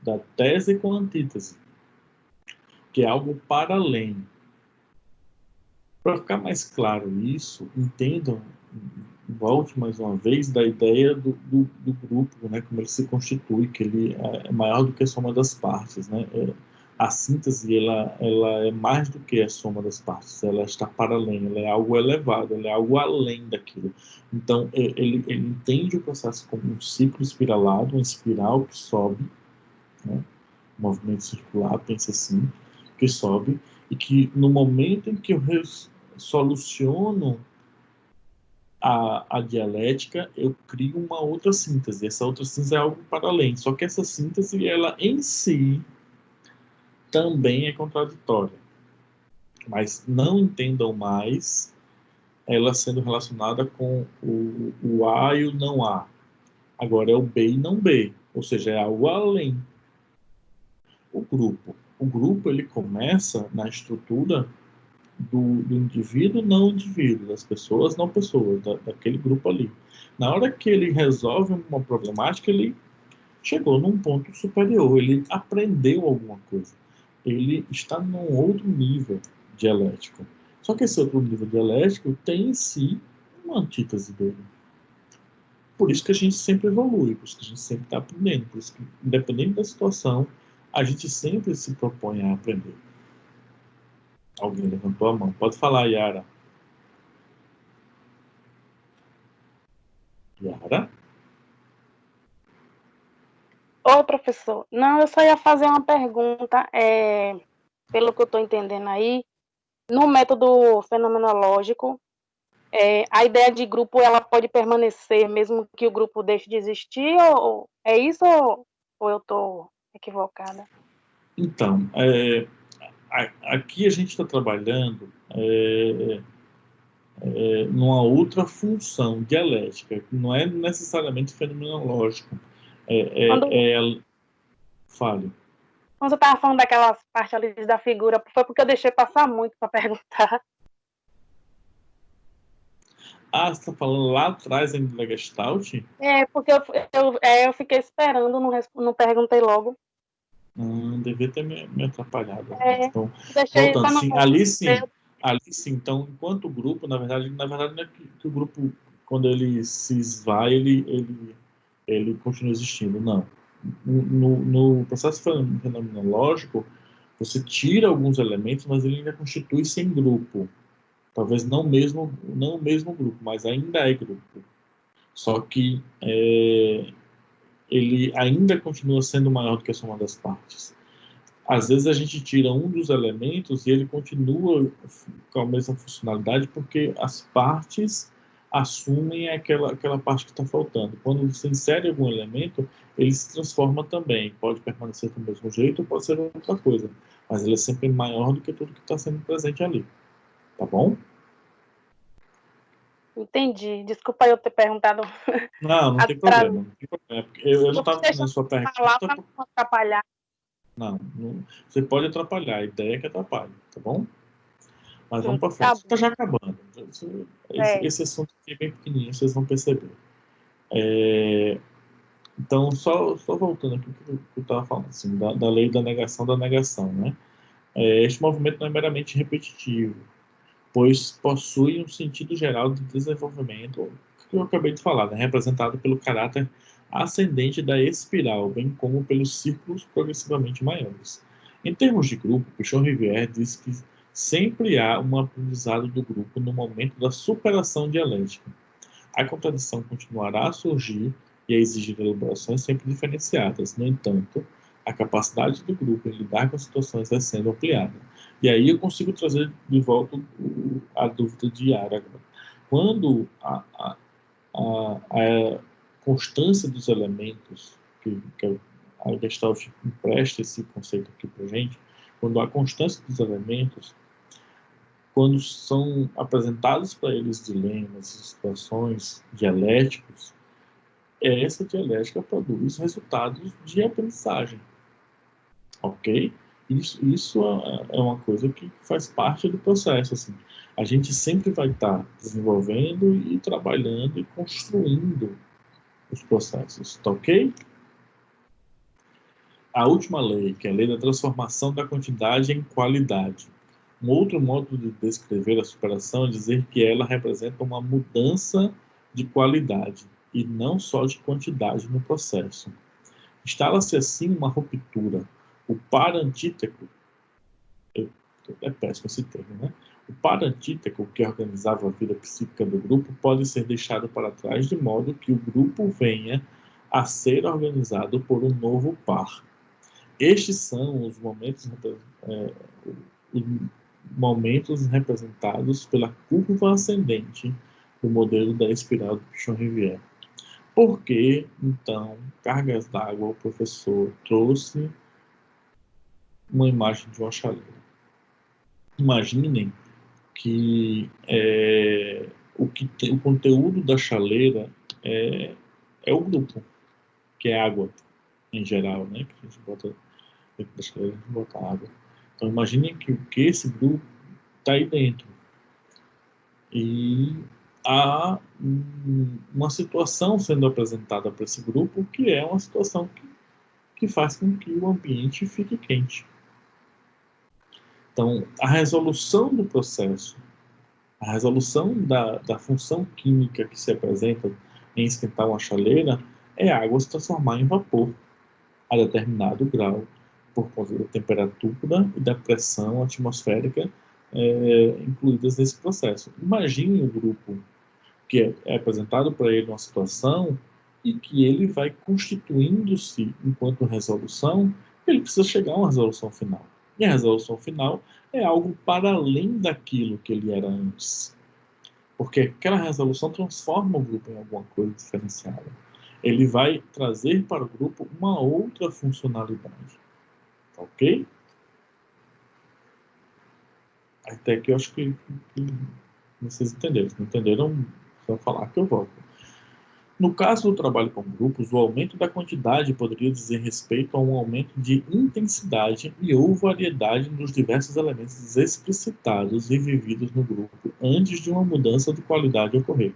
da tese com a antítese, que é algo para além. Para ficar mais claro isso, entendam, volte mais uma vez da ideia do grupo, né, como ele se constitui, que ele é maior do que a soma das partes, né? A síntese, ela é mais do que a soma das partes, ela está para além, ela é algo elevado, ela é algo além daquilo. Então, ele entende o processo como um ciclo espiralado, uma espiral que sobe, né? Um movimento circular, pensa assim, que sobe, e que no momento em que eu soluciono a dialética, eu crio uma outra síntese. Essa outra síntese é algo para além. Só que essa síntese, ela em si, também é contraditória. Mas não entendam mais ela sendo relacionada com o A e o não A. Agora é o B e não B. Ou seja, é algo além. O grupo. O grupo, ele começa na estrutura do indivíduo não indivíduo, das pessoas não pessoas, daquele grupo ali. Na hora que ele resolve uma problemática, ele chegou num ponto superior, ele aprendeu alguma coisa. Ele está num outro nível dialético. Só que esse outro nível dialético tem em si uma antítese dele. Por isso que a gente sempre evolui, por isso que a gente sempre está aprendendo, por isso que, independente da situação, a gente sempre se propõe a aprender. Alguém levantou a mão. Pode falar, Yara. Yara? Oi, professor. Não, eu só ia fazer uma pergunta, pelo que eu estou entendendo aí, no método fenomenológico, a ideia de grupo ela pode permanecer mesmo que o grupo deixe de existir, ou é isso ou eu estou equivocada? Então, aqui a gente está trabalhando numa outra função dialética, que não é necessariamente fenomenológico. Quando, Fale. quando eu estava falando daquelas partes ali da figura, foi porque eu deixei passar muito para perguntar. Ah, você está falando lá atrás ainda da Gestalt? Porque eu fiquei esperando, não perguntei logo. Devia ter me atrapalhado. Então, Deixei voltando, para não. sim, ali sim. Então, enquanto grupo, na verdade não é que o grupo, quando ele se esvai, ele continua existindo, não. No processo fenomenológico, você tira alguns elementos, mas ele ainda constitui-se em grupo. Talvez não o mesmo grupo, mas ainda é grupo. Só que ele ainda continua sendo maior do que a soma das partes. Às vezes a gente tira um dos elementos e ele continua com a mesma funcionalidade porque as partes assumem aquela parte que está faltando. Quando você insere algum elemento, ele se transforma também. Pode permanecer do mesmo jeito ou pode ser outra coisa. Mas ele é sempre maior do que tudo que está sendo presente ali. Tá bom? Entendi. Desculpa eu ter perguntado Não, não tem atrás. problema. Não tem problema. Eu não estava Deixa entendendo a sua eu falar pergunta. para não atrapalhar. Não, você pode atrapalhar. A ideia é que atrapalhe, tá bom? Mas vamos para Tá frente. bom. Está já acabando. É. Esse assunto aqui é bem pequenininho, vocês vão perceber. Então, só voltando aqui o que eu estava falando, assim, da lei da negação, né? Este movimento não é meramente repetitivo, pois possui um sentido geral de desenvolvimento, que eu acabei de falar, né? Representado pelo caráter ascendente da espiral, bem como pelos círculos progressivamente maiores. Em termos de grupo, Pichon-Rivière diz que sempre há um aprendizado do grupo no momento da superação dialética. A contradição continuará a surgir e a exigir elaborações sempre diferenciadas. No entanto, a capacidade do grupo em lidar com as situações vai sendo ampliada. E aí eu consigo trazer de volta a dúvida de Yara. Quando a constância dos elementos, que a Gestalt empresta esse conceito aqui para a gente, quando a constância dos elementos, quando são apresentados para eles dilemas, situações dialéticos, essa dialética produz resultados de aprendizagem, ok? Isso é uma coisa que faz parte do processo, assim. A gente sempre vai estar desenvolvendo e trabalhando e construindo os processos, tá ok? A última lei, que é a lei da transformação da quantidade em qualidade. Um outro modo de descrever a superação é dizer que ela representa uma mudança de qualidade e não só de quantidade no processo. Instala-se assim uma ruptura. O parantíteco, é péssimo esse termo, né? O parantíteco, que organizava a vida psíquica do grupo, pode ser deixado para trás de modo que o grupo venha a ser organizado por um novo par. Estes são os momentos representados pela curva ascendente do modelo da espiral do Pichon-Rivière. Por que, então, cargas d'água, o professor trouxe uma imagem de uma chaleira? Imaginem que o conteúdo da chaleira é o grupo, que é água, em geral, né? Que a gente bota dentro da chaleira, a gente bota água. Então, imaginem que esse grupo está aí dentro. E há uma situação sendo apresentada para esse grupo que é uma situação que faz com que o ambiente fique quente. Então, a resolução do processo, a resolução da função química que se apresenta em esquentar uma chaleira é a água se transformar em vapor a determinado grau, por conta da temperatura e da pressão atmosférica incluídas nesse processo. Imagine um grupo que é apresentado para ele uma situação e que ele vai constituindo-se enquanto resolução, ele precisa chegar a uma resolução final. E a resolução final é algo para além daquilo que ele era antes. Porque aquela resolução transforma o grupo em alguma coisa diferenciada. Ele vai trazer para o grupo uma outra funcionalidade. Ok? Até que eu acho que vocês entenderam. Se não entenderam, só falar que eu volto. No caso do trabalho com grupos, o aumento da quantidade poderia dizer respeito a um aumento de intensidade e ou variedade nos diversos elementos explicitados e vividos no grupo antes de uma mudança de qualidade ocorrer.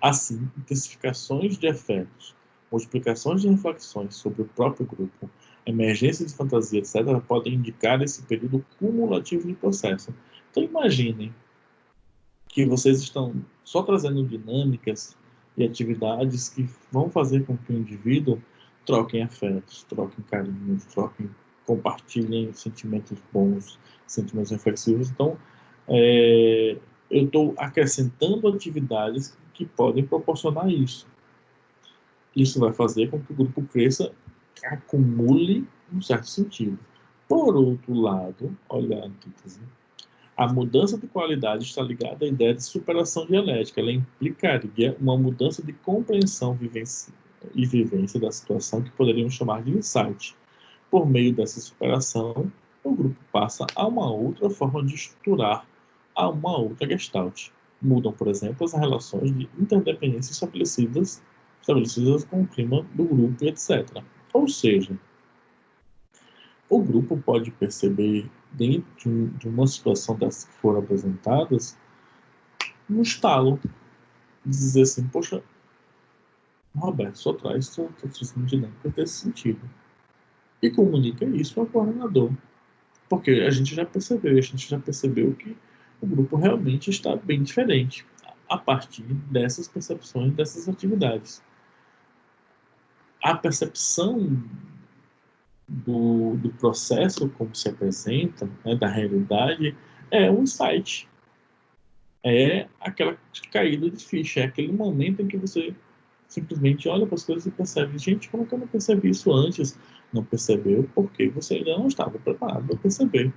Assim, intensificações de efeitos, multiplicações de reflexões sobre o próprio grupo, emergência de fantasia, etc., podem indicar esse período cumulativo de processo. Então, imaginem que vocês estão só trazendo dinâmicas e atividades que vão fazer com que o indivíduo troquem afetos, troquem carinhos, compartilhem sentimentos bons, sentimentos reflexivos. Então, eu estou acrescentando atividades que podem proporcionar isso. Isso vai fazer com que o grupo cresça, acumule um certo sentido. Por outro lado, olha a antítese, a mudança de qualidade está ligada à ideia de superação dialética. Ela implicaria uma mudança de compreensão e vivência da situação que poderíamos chamar de insight. Por meio dessa superação, o grupo passa a uma outra forma de estruturar, a uma outra gestalt. Mudam, por exemplo, as relações de interdependência estabelecidas com o clima do grupo, etc. Ou seja, o grupo pode perceber, dentro de uma situação dessas que foram apresentadas, um estalo, dizer assim, poxa, Roberto, só traz sua dinâmica desse sentido. E comunica isso ao coordenador. Porque a gente já percebeu que o grupo realmente está bem diferente a partir dessas percepções, dessas atividades. A percepção do processo, como se apresenta, né, da realidade, é um insight. É aquela caída de ficha, é aquele momento em que você simplesmente olha para as coisas e percebe, gente, como que eu não percebi isso antes? Não percebeu porque você ainda não estava preparado para perceber.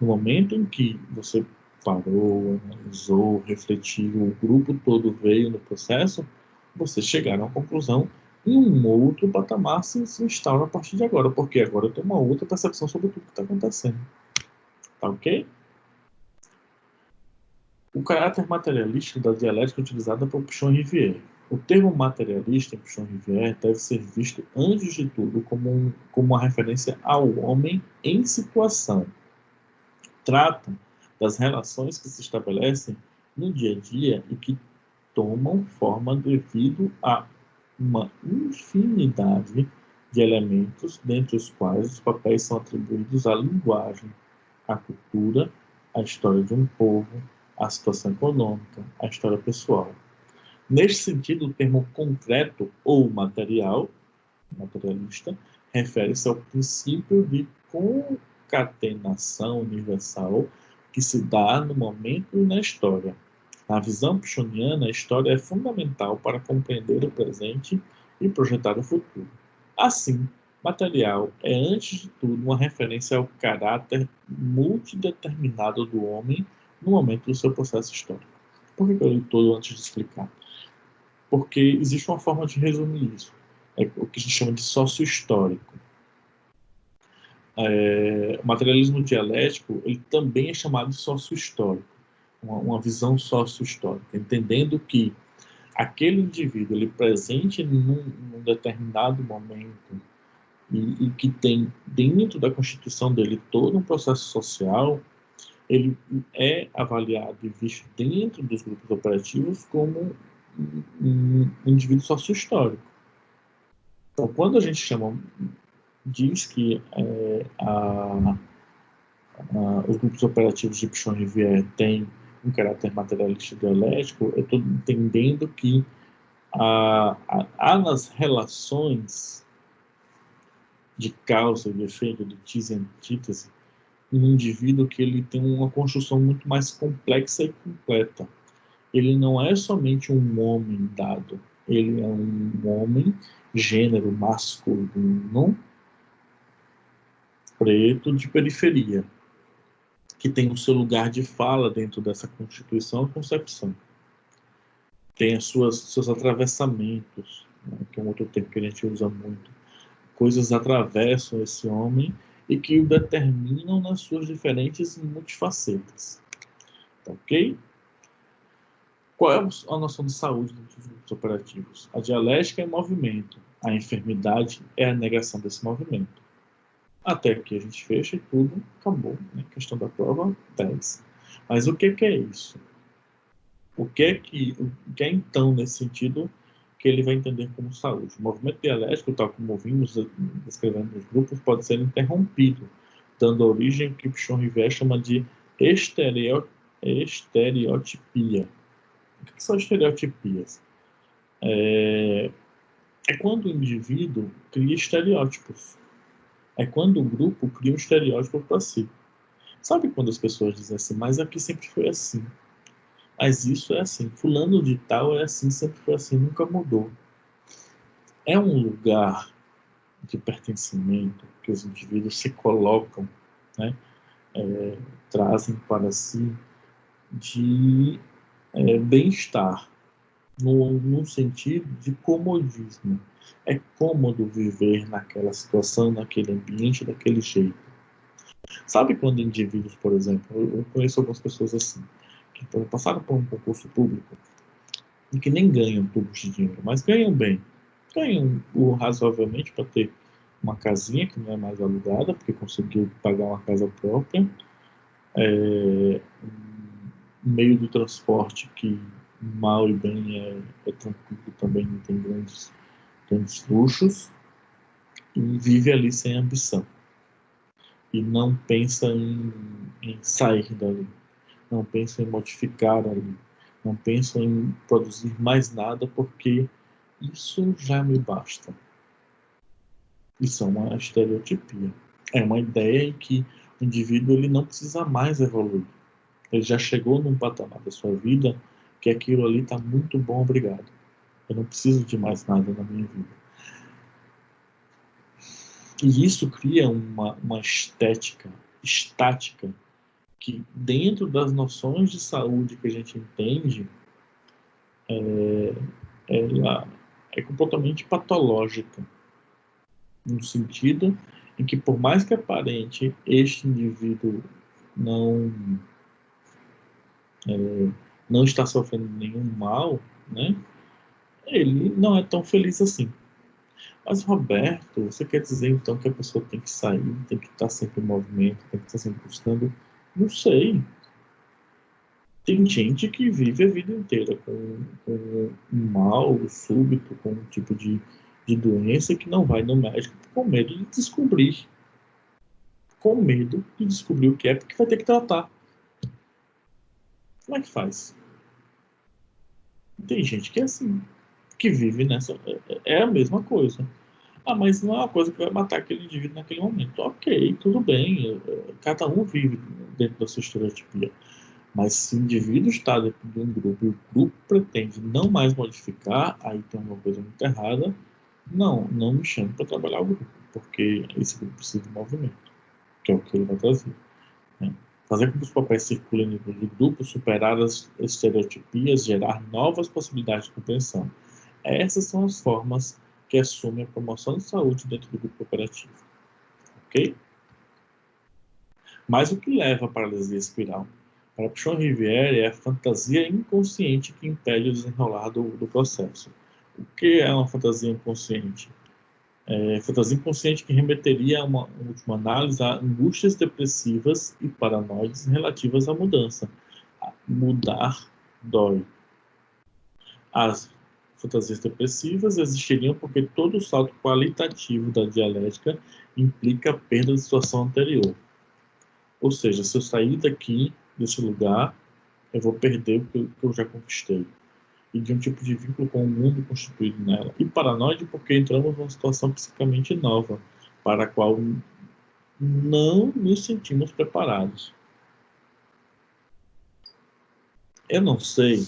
No momento em que você parou, analisou, refletiu, o grupo todo veio no processo, vocês chegaram à conclusão e um outro patamar se instaura a partir de agora, porque agora eu tenho uma outra percepção sobre tudo que está acontecendo. Tá ok? O caráter materialístico da dialética é utilizada por Pichon-Rivière. O termo materialista em Pichon-Rivière deve ser visto, antes de tudo, como uma referência ao homem em situação. Trata das relações que se estabelecem no dia a dia e que tomam forma devido a uma infinidade de elementos, dentre os quais os papéis são atribuídos à linguagem, à cultura, à história de um povo, à situação econômica, à história pessoal. Neste sentido, o termo concreto ou material, materialista, refere-se ao princípio de concatenação universal que se dá no momento e na história. Na visão pichoniana, a história é fundamental para compreender o presente e projetar o futuro. Assim, material é, antes de tudo, uma referência ao caráter multideterminado do homem no momento do seu processo histórico. Por que eu li todo antes de explicar? Porque existe uma forma de resumir isso. É o que a gente chama de sócio-histórico. O materialismo dialético ele também é chamado de sócio-histórico, uma visão sócio-histórica, entendendo que aquele indivíduo ele presente num determinado momento e que tem dentro da constituição dele todo um processo social, ele é avaliado e visto dentro dos grupos operativos como um indivíduo sócio-histórico. Então, quando a gente diz que os grupos operativos de Pichon-Rivière têm um caráter materialista dialético, eu estou entendendo que há nas relações de causa e efeito, de tese e antítese, um indivíduo que ele tem uma construção muito mais complexa e completa. Ele não é somente um homem dado, ele é um homem, gênero masculino, preto, de periferia, que tem o seu lugar de fala dentro dessa constituição e concepção. Tem seus atravessamentos, né, que é um outro termo que a gente usa muito. Coisas atravessam esse homem e que o determinam nas suas diferentes multifacetas. Tá ok? Qual é a noção de saúde dos grupos operativos? A dialética é movimento. A enfermidade é a negação desse movimento. Até que a gente fecha e tudo acabou. Né? Questão da prova, 10. Mas o que é isso? O que é então, nesse sentido, que ele vai entender como saúde? O movimento dialético, tal como vimos descrevendo nos grupos, pode ser interrompido, dando origem ao que Pichon-Rivière chama de estereotipia. O que são estereotipias? É quando o indivíduo cria estereótipos. É quando o grupo cria um estereótipo para si. Sabe quando as pessoas dizem assim, mas aqui sempre foi assim. Mas isso é assim. Fulano de tal é assim, sempre foi assim, nunca mudou. É um lugar de pertencimento que os indivíduos se colocam, né? Trazem para si de bem-estar, no sentido de comodismo. É cômodo viver naquela situação, naquele ambiente, daquele jeito. Sabe quando indivíduos, por exemplo, eu conheço algumas pessoas assim, que passaram por um concurso público e que nem ganham tubos de dinheiro, mas ganham bem. Ganham razoavelmente para ter uma casinha que não é mais alugada, porque conseguiu pagar uma casa própria, um meio do transporte que mal e bem é tranquilo, também não tem grandes luxos, e vive ali sem ambição. E não pensa em sair dali, não pensa em modificar ali, não pensa em produzir mais nada, porque isso já me basta. Isso é uma estereotipia. É uma ideia em que o indivíduo ele não precisa mais evoluir. Ele já chegou num patamar da sua vida que aquilo ali está muito bom, obrigado. Eu não preciso de mais nada na minha vida. E isso cria uma estética estática que, dentro das noções de saúde que a gente entende, ela é completamente patológica, no sentido em que, por mais que aparente este indivíduo não não está sofrendo nenhum mal, né? Ele não é tão feliz assim. Mas, Roberto, você quer dizer então que a pessoa tem que sair, tem que estar sempre em movimento, tem que estar sempre buscando? Não sei. Tem gente que vive a vida inteira com um mal súbito, com um tipo de doença que não vai no médico com medo de descobrir. Com medo de descobrir o que é, porque vai ter que tratar. Como é que faz? Tem gente que é assim, que vive nessa. É a mesma coisa. Ah, mas não é uma coisa que vai matar aquele indivíduo naquele momento. Ok, tudo bem. Cada um vive dentro da sua estereotipia. Mas se o indivíduo está dentro de um grupo e o grupo pretende não mais modificar, aí tem uma coisa muito errada. Não me chame para trabalhar o grupo, porque esse grupo precisa de movimento, que é o que ele vai trazer, né? Fazer com que os papéis circulem dentro do grupo, superar as estereotipias, gerar novas possibilidades de compreensão. Essas são as formas que assumem a promoção de saúde dentro do grupo cooperativo, ok? Mas o que leva à paralisia espiral? Para Pichon Rivière, é a fantasia inconsciente que impede o desenrolar do processo. O que é uma fantasia inconsciente? É fantasia inconsciente que remeteria a uma última análise a angústias depressivas e paranoides relativas à mudança. Mudar dói. As fantasias depressivas existiriam porque todo salto qualitativo da dialética implica a perda da situação anterior. Ou seja, se eu sair daqui, desse lugar, eu vou perder o que eu já conquistei. E de um tipo de vínculo com o mundo constituído nela. E paranoide porque entramos numa situação psicamente nova, para a qual não nos sentimos preparados. Eu não sei,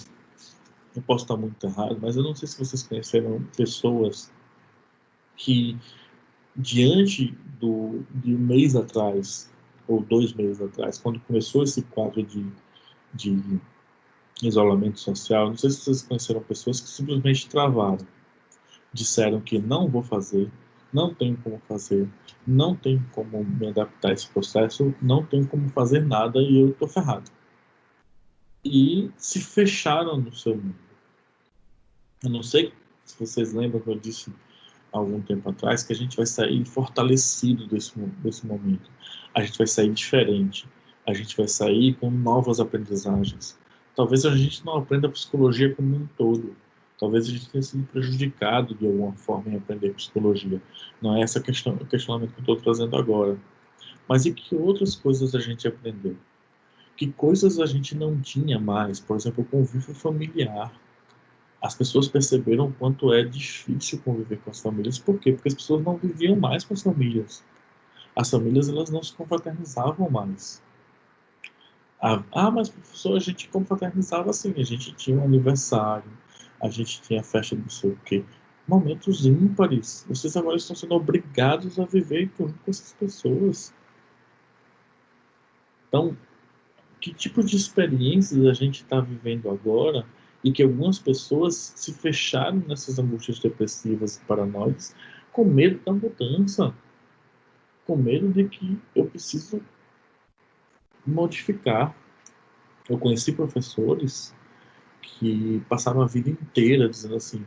eu posso estar muito errado, mas eu não sei se vocês conheceram pessoas que, diante de um mês atrás, ou 2 meses atrás, quando começou esse quadro de isolamento social, não sei se vocês conheceram pessoas que simplesmente travaram, disseram que não vou fazer, não tenho como fazer, não tenho como me adaptar a esse processo, não tenho como fazer nada e eu estou ferrado. E se fecharam no seu mundo. Eu não sei se vocês lembram que eu disse há algum tempo atrás que a gente vai sair fortalecido desse momento. A gente vai sair diferente. A gente vai sair com novas aprendizagens. Talvez a gente não aprenda psicologia como um todo. Talvez a gente tenha sido prejudicado de alguma forma em aprender psicologia. Não é esse o questionamento que eu estou trazendo agora. Mas e que outras coisas a gente aprendeu? Que coisas a gente não tinha mais? Por exemplo, o convívio familiar. As pessoas perceberam o quanto é difícil conviver com as famílias. Por quê? Porque as pessoas não viviam mais com as famílias. As famílias elas não se confraternizavam mais. Mas professor, a gente confraternizava assim. A gente tinha um aniversário, a gente tinha festa de não sei o quê. Momentos ímpares. Vocês agora estão sendo obrigados a viver com essas pessoas. Então, que tipo de experiências a gente está vivendo agora e que algumas pessoas se fecharam nessas angústias depressivas e paranoides com medo da mudança, com medo de que eu preciso modificar. Eu conheci professores que passaram a vida inteira dizendo assim: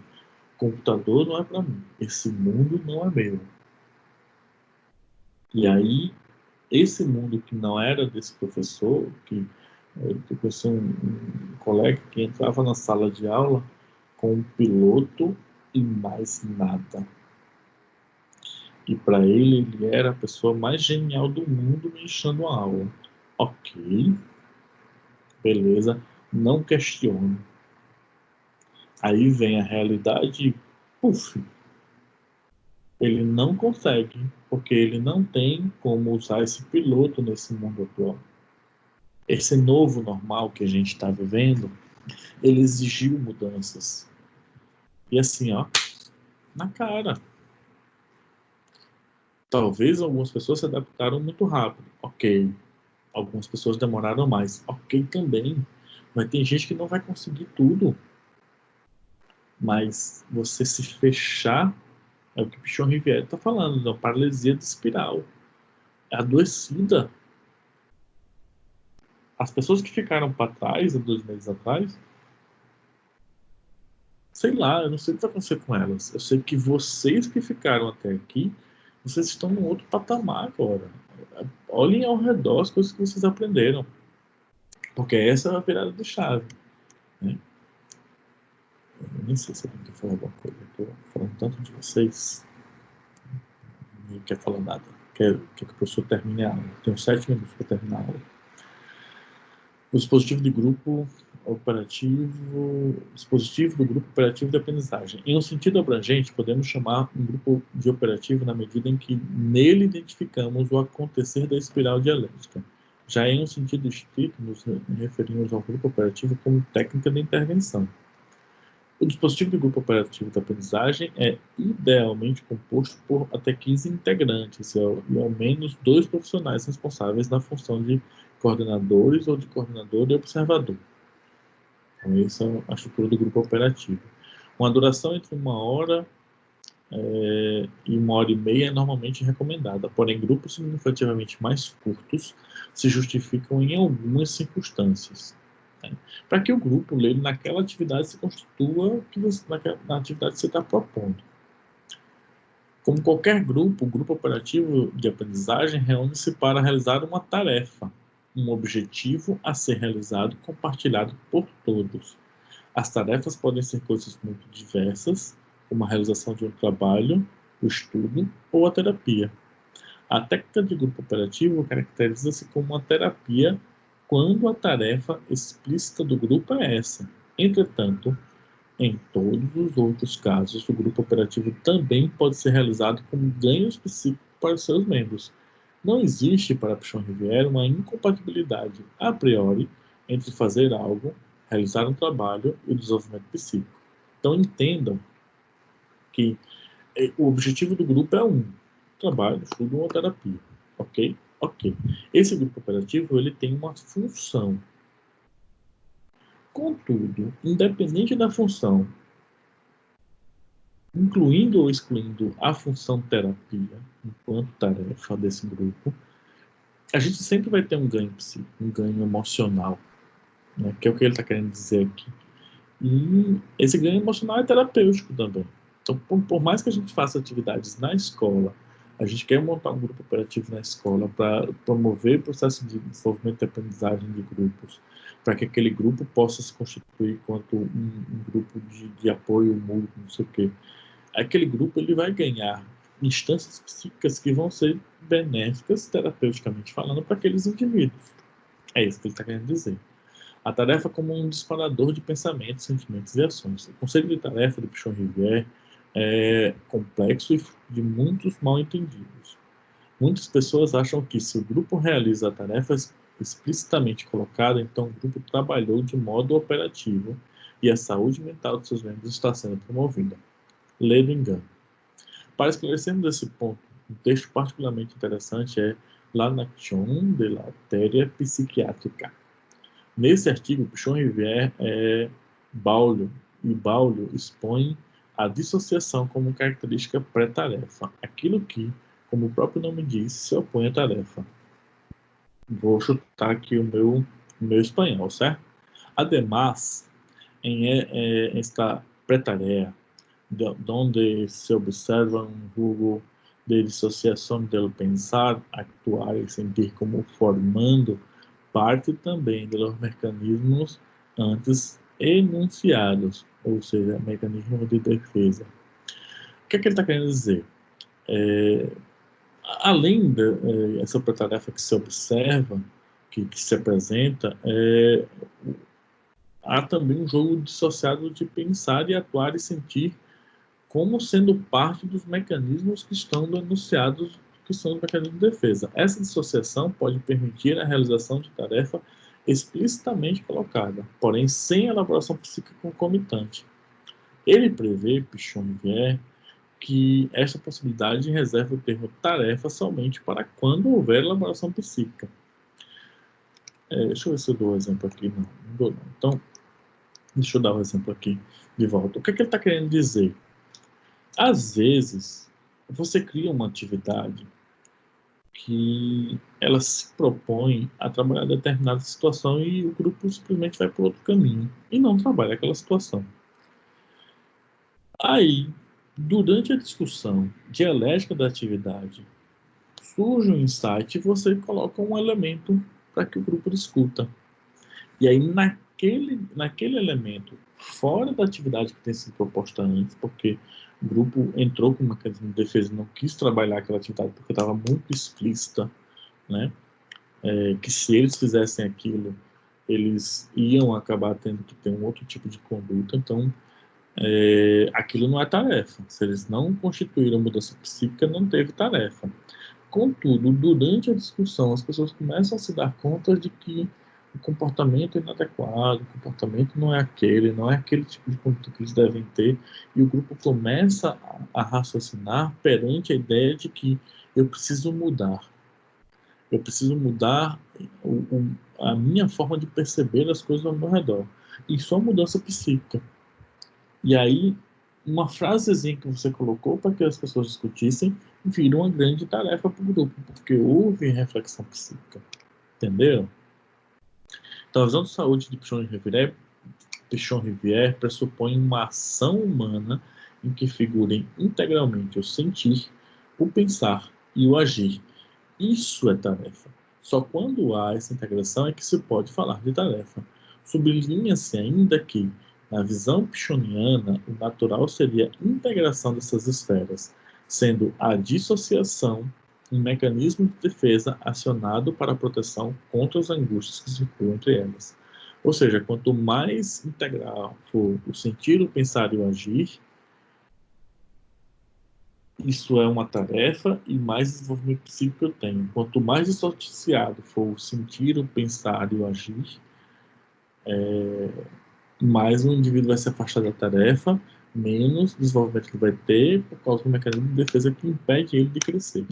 computador não é para mim, esse mundo não é meu. E aí, esse mundo que não era desse professor, que eu conheci um colega que entrava na sala de aula com um piloto e mais nada. E para ele era a pessoa mais genial do mundo ministrando a aula. Ok, beleza, não questiono. Aí vem a realidade e, puf, ele não consegue, porque ele não tem como usar esse piloto nesse mundo atual. Esse novo normal que a gente está vivendo, ele exigiu mudanças. E assim, ó, na cara. Talvez algumas pessoas se adaptaram muito rápido, ok. Algumas pessoas demoraram mais, ok também. Mas tem gente que não vai conseguir tudo. Mas você se fechar, é o que o Pichon Rivière está falando, da paralisia de espiral. É adoecida. As pessoas que ficaram para trás, há 2 meses atrás, sei lá, eu não sei o que vai acontecer com elas. Eu sei que vocês que ficaram até aqui, vocês estão num outro patamar agora. Olhem ao redor as coisas que vocês aprenderam. Porque essa é a virada de chave. Né? Eu nem sei se alguém quer falar alguma coisa. Eu tô falando tanto de vocês. Ninguém quer falar nada. Quer que o professor termine a aula. Tenho 7 minutos para terminar a aula. O dispositivo de grupo operativo, dispositivo do grupo operativo de aprendizagem. Em um sentido abrangente, podemos chamar um grupo de operativo na medida em que nele identificamos o acontecer da espiral dialética. Já em um sentido estrito, nos referimos ao grupo operativo como técnica de intervenção. O dispositivo do grupo operativo de aprendizagem é idealmente composto por até 15 integrantes e ao menos 2 profissionais responsáveis na função de coordenadores ou de coordenador e observador. Então, essa é a estrutura do grupo operativo. Uma duração entre 1 hora e 1 hora e meia é normalmente recomendada, porém grupos significativamente mais curtos se justificam em algumas circunstâncias. Né? Para que o grupo dele naquela atividade se constitua na atividade que você está propondo. Como qualquer grupo, o grupo operativo de aprendizagem reúne-se para realizar uma tarefa, um objetivo a ser realizado compartilhado por todos. As tarefas podem ser coisas muito diversas, como a realização de um trabalho, o estudo ou a terapia. A técnica de grupo operativo caracteriza-se como uma terapia quando a tarefa explícita do grupo é essa. Entretanto, em todos os outros casos, o grupo operativo também pode ser realizado como ganho específico para os seus membros. Não existe, para Pichon Rivière, uma incompatibilidade a priori entre fazer algo, realizar um trabalho e o desenvolvimento psíquico. Então entendam que o objetivo do grupo é trabalho, estudo ou terapia. Ok? Ok. Esse grupo operativo ele tem uma função. Contudo, independente da função, incluindo ou excluindo a função terapia enquanto tarefa desse grupo, a gente sempre vai ter um ganho psíquico, um ganho emocional, né? Que é o que ele está querendo dizer aqui. E esse ganho emocional é terapêutico também. Então, por mais que a gente faça atividades na escola, a gente quer montar um grupo operativo na escola para promover o processo de desenvolvimento e aprendizagem de grupos, para que aquele grupo possa se constituir enquanto um grupo de apoio mútuo, não sei o quê. Aquele grupo ele vai ganhar instâncias psíquicas que vão ser benéficas, terapeuticamente falando, para aqueles indivíduos. É isso que ele está querendo dizer. A tarefa como um disparador de pensamentos, sentimentos e ações. O conceito de tarefa do Pichon Rivière é complexo e de muitos mal entendidos. Muitas pessoas acham que se o grupo realiza a tarefa explicitamente colocada, então o grupo trabalhou de modo operativo e a saúde mental de seus membros está sendo promovida. Lê do engano. Para esclarecermos esse ponto, um texto particularmente interessante é L'Anaction de la Théorie Psychiatrique. Nesse artigo, Pichon Rivière Baulieu expõe a dissociação como característica pré-tarefa, aquilo que, como o próprio nome diz, se opõe à tarefa. Vou chutar aqui o meu meu espanhol, certo? Además, en esta pretarea, donde se observa un jugo de disociação del pensar, actuar e sentir como formando parte também dos mecanismos antes enunciados, ou seja, mecanismos de defesa. O que é que ele está querendo dizer? Além dessa tarefa que se observa, que se apresenta, há também um jogo dissociado de pensar e atuar e sentir como sendo parte dos mecanismos que estão denunciados, que são os mecanismos de defesa. Essa dissociação pode permitir a realização de tarefa explicitamente colocada, porém sem elaboração psíquica concomitante. Ele prevê, Pichon-Rivière, que esta possibilidade reserva o termo tarefa somente para quando houver elaboração psíquica. Deixa eu ver se eu dou um exemplo aqui. Não dou não. Então, deixa eu dar um exemplo aqui de volta. O que é que ele está querendo dizer? Às vezes, você cria uma atividade que ela se propõe a trabalhar determinada situação e o grupo simplesmente vai por outro caminho e não trabalha aquela situação. Aí, durante a discussão dialética da atividade, surge um insight e você coloca um elemento para que o grupo discuta. E aí, naquele elemento, fora da atividade que tem sido proposta antes, porque o grupo entrou com um mecanismo de defesa e não quis trabalhar aquela atividade porque estava muito explícita, né? Que se eles fizessem aquilo, eles iam acabar tendo que ter um outro tipo de conduta. Então, aquilo não é tarefa. Se eles não constituíram mudança psíquica, não teve tarefa. Contudo, durante a discussão, as pessoas começam a se dar conta de que o comportamento é inadequado, o comportamento não é aquele tipo de conduta que eles devem ter, e o grupo começa a raciocinar perante a ideia de que eu preciso mudar a minha forma de perceber as coisas ao meu redor. Isso é uma mudança psíquica. E aí, uma frasezinha que você colocou para que as pessoas discutissem vira uma grande tarefa para o grupo, porque houve reflexão psíquica. Entenderam? Então, a visão de saúde de Pichon-Rivière pressupõe uma ação humana em que figurem integralmente o sentir, o pensar e o agir. Isso é tarefa. Só quando há essa integração é que se pode falar de tarefa. Sublinha-se ainda que, na visão pichoniana, o natural seria a integração dessas esferas, sendo a dissociação um mecanismo de defesa acionado para a proteção contra as angústias que circulam entre elas. Ou seja, quanto mais integral for o sentir, o pensar e o agir, isso é uma tarefa e mais desenvolvimento psíquico eu tenho. Quanto mais dissociado for o sentir, o pensar e o agir, mais o indivíduo vai se afastar da tarefa, menos desenvolvimento ele vai ter por causa do mecanismo de defesa que impede ele de crescer.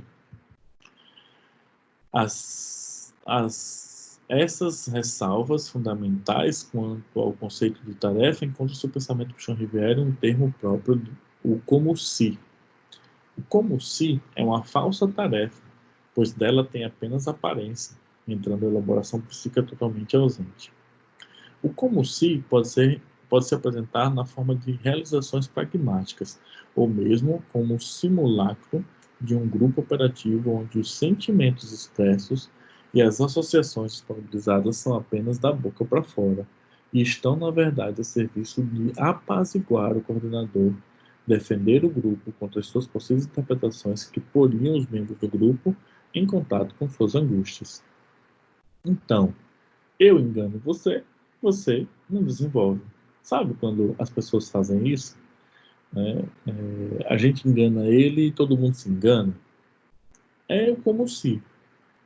Essas ressalvas fundamentais quanto ao conceito de tarefa encontram-se no pensamento de Pichon-Rivière um termo próprio, o como se. O como se é uma falsa tarefa, pois dela tem apenas aparência, entrando a elaboração psíquica totalmente ausente. O como se pode se apresentar na forma de realizações pragmáticas, ou mesmo como um simulacro de um grupo operativo onde os sentimentos expressos e as associações disponibilizadas são apenas da boca para fora, e estão, na verdade, a serviço de apaziguar o coordenador, defender o grupo contra as suas possíveis interpretações que poriam os membros do grupo em contato com suas angústias. Então, eu engano você, você não desenvolve. Sabe quando as pessoas fazem isso? A gente engana ele e todo mundo se engana. É como se.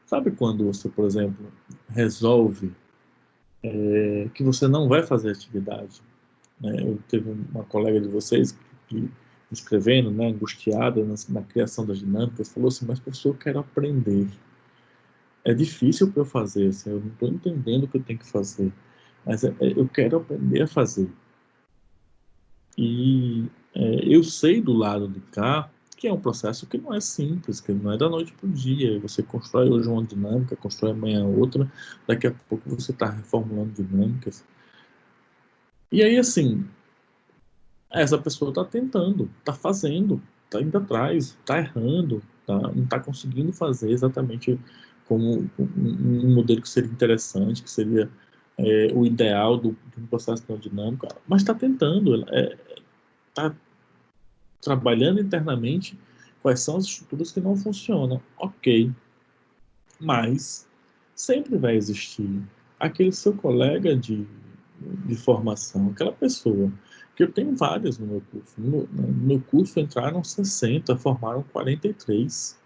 Sabe quando você, por exemplo, resolve que você não vai fazer atividade? Eu teve uma colega de vocês que escrevendo, angustiada na criação das dinâmicas, falou assim, mas professor, eu quero aprender. É difícil para eu fazer, assim, eu não estou entendendo o que eu tenho que fazer, mas eu quero aprender a fazer. E eu sei do lado de cá que é um processo que não é simples, que não é da noite para o dia. Você constrói hoje uma dinâmica, constrói amanhã outra, daqui a pouco você está reformulando dinâmicas. E aí, assim, essa pessoa está tentando, está fazendo, está indo atrás, está errando, não está conseguindo fazer exatamente como um modelo que seria interessante, que seria o ideal de um processo tão dinâmico, mas está tentando, está trabalhando internamente quais são as estruturas que não funcionam. Ok, mas sempre vai existir aquele seu colega de formação, aquela pessoa, que eu tenho várias no meu curso. No meu curso entraram 60, formaram 43.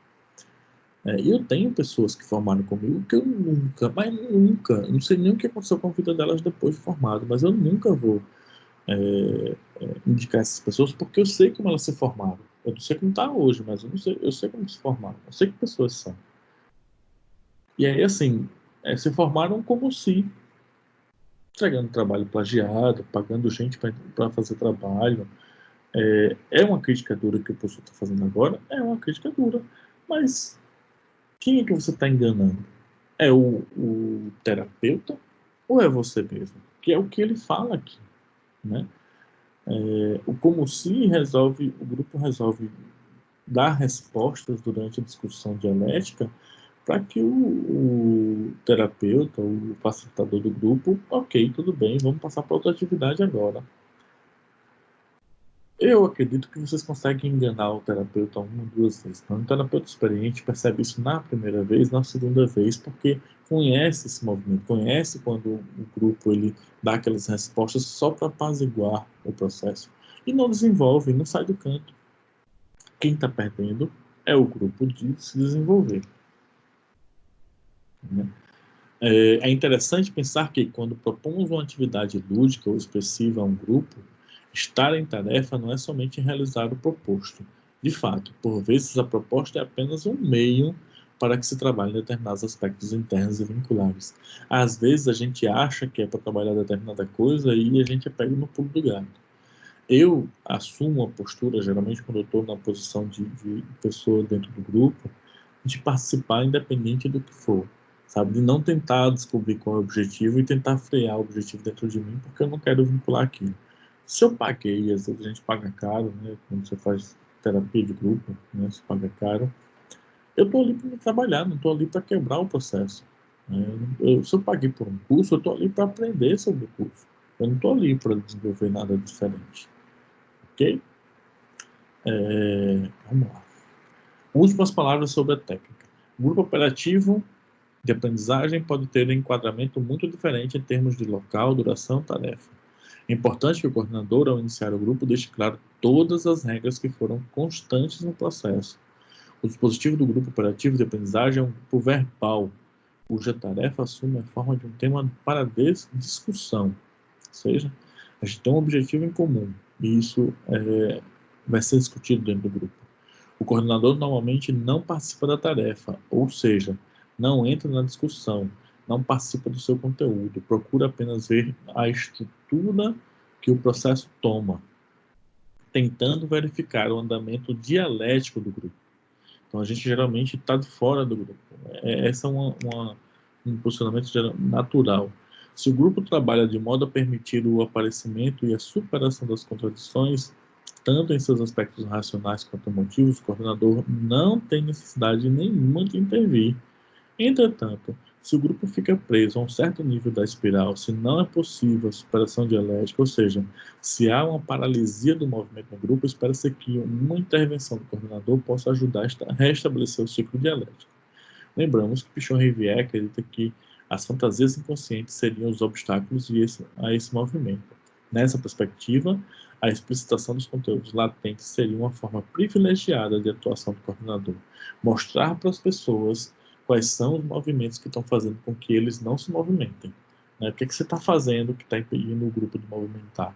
E eu tenho pessoas que formaram comigo que eu nunca, mas nunca, não sei nem o que aconteceu com a vida delas depois de formado, mas eu nunca vou indicar essas pessoas porque eu sei como elas se formaram. Eu não sei como está hoje, mas eu sei como se formaram, eu sei que pessoas são. E aí, assim, se formaram como se entregando trabalho plagiado, pagando gente para fazer trabalho. É uma crítica dura que o professor está fazendo agora? É uma crítica dura. Mas quem é que você está enganando? É o terapeuta ou é você mesmo? Que é o que ele fala aqui, né? O como se resolve, o grupo resolve dar respostas durante a discussão dialética para que o terapeuta, o facilitador do grupo, ok, tudo bem, vamos passar para outra atividade agora. Eu acredito que vocês conseguem enganar o terapeuta uma, duas vezes. Então, o terapeuta experiente percebe isso na primeira vez, na segunda vez, porque conhece esse movimento, conhece quando o grupo ele dá aquelas respostas só para apaziguar o processo. E não desenvolve, não sai do canto. Quem está perdendo é o grupo de se desenvolver, né? É interessante pensar que, quando propomos uma atividade lúdica ou expressiva a um grupo, estar em tarefa não é somente realizar o proposto. De fato, por vezes a proposta é apenas um meio para que se trabalhe determinados aspectos internos e vinculares. Às vezes a gente acha que é para trabalhar determinada coisa e a gente é pego no pulo do gato. Eu assumo a postura, geralmente quando eu estou na posição de pessoa dentro do grupo, de participar independente do que for, sabe? De não tentar descobrir qual é o objetivo e tentar frear o objetivo dentro de mim, porque eu não quero vincular aquilo. Se eu paguei, às vezes a gente paga caro, né? Quando você faz terapia de grupo, né? Você paga caro. Eu estou ali para trabalhar, não estou ali para quebrar o processo, né? Se eu paguei por um curso, eu estou ali para aprender sobre o curso. Eu não estou ali para desenvolver nada diferente, ok? Vamos lá. Últimas palavras sobre a técnica. O grupo operativo de aprendizagem pode ter um enquadramento muito diferente em termos de local, duração, tarefa. É importante que o coordenador, ao iniciar o grupo, deixe claro todas as regras que foram constantes no processo. O dispositivo do grupo operativo de aprendizagem é um grupo verbal, cuja tarefa assume a forma de um tema para discussão. Ou seja, a gente tem um objetivo em comum e isso vai ser discutido dentro do grupo. O coordenador normalmente não participa da tarefa, ou seja, não entra na discussão, não participa do seu conteúdo, procura apenas ver a estrutura que o processo toma, tentando verificar o andamento dialético do grupo. Então a gente geralmente está de fora do grupo. Essa é um posicionamento natural. Se o grupo trabalha de modo a permitir o aparecimento e a superação das contradições, tanto em seus aspectos racionais quanto emotivos, o coordenador não tem necessidade nenhuma de intervir. Entretanto, se o grupo fica preso a um certo nível da espiral, se não é possível a superação dialética, ou seja, se há uma paralisia do movimento no grupo, espera-se que uma intervenção do coordenador possa ajudar a restabelecer o ciclo dialético. Lembramos que Pichon-Rivière acredita que as fantasias inconscientes seriam os obstáculos a esse movimento. Nessa perspectiva, a explicitação dos conteúdos latentes seria uma forma privilegiada de atuação do coordenador. Mostrar para as pessoas quais são os movimentos que estão fazendo com que eles não se movimentem, né? O que você está fazendo que está impedindo o grupo de movimentar?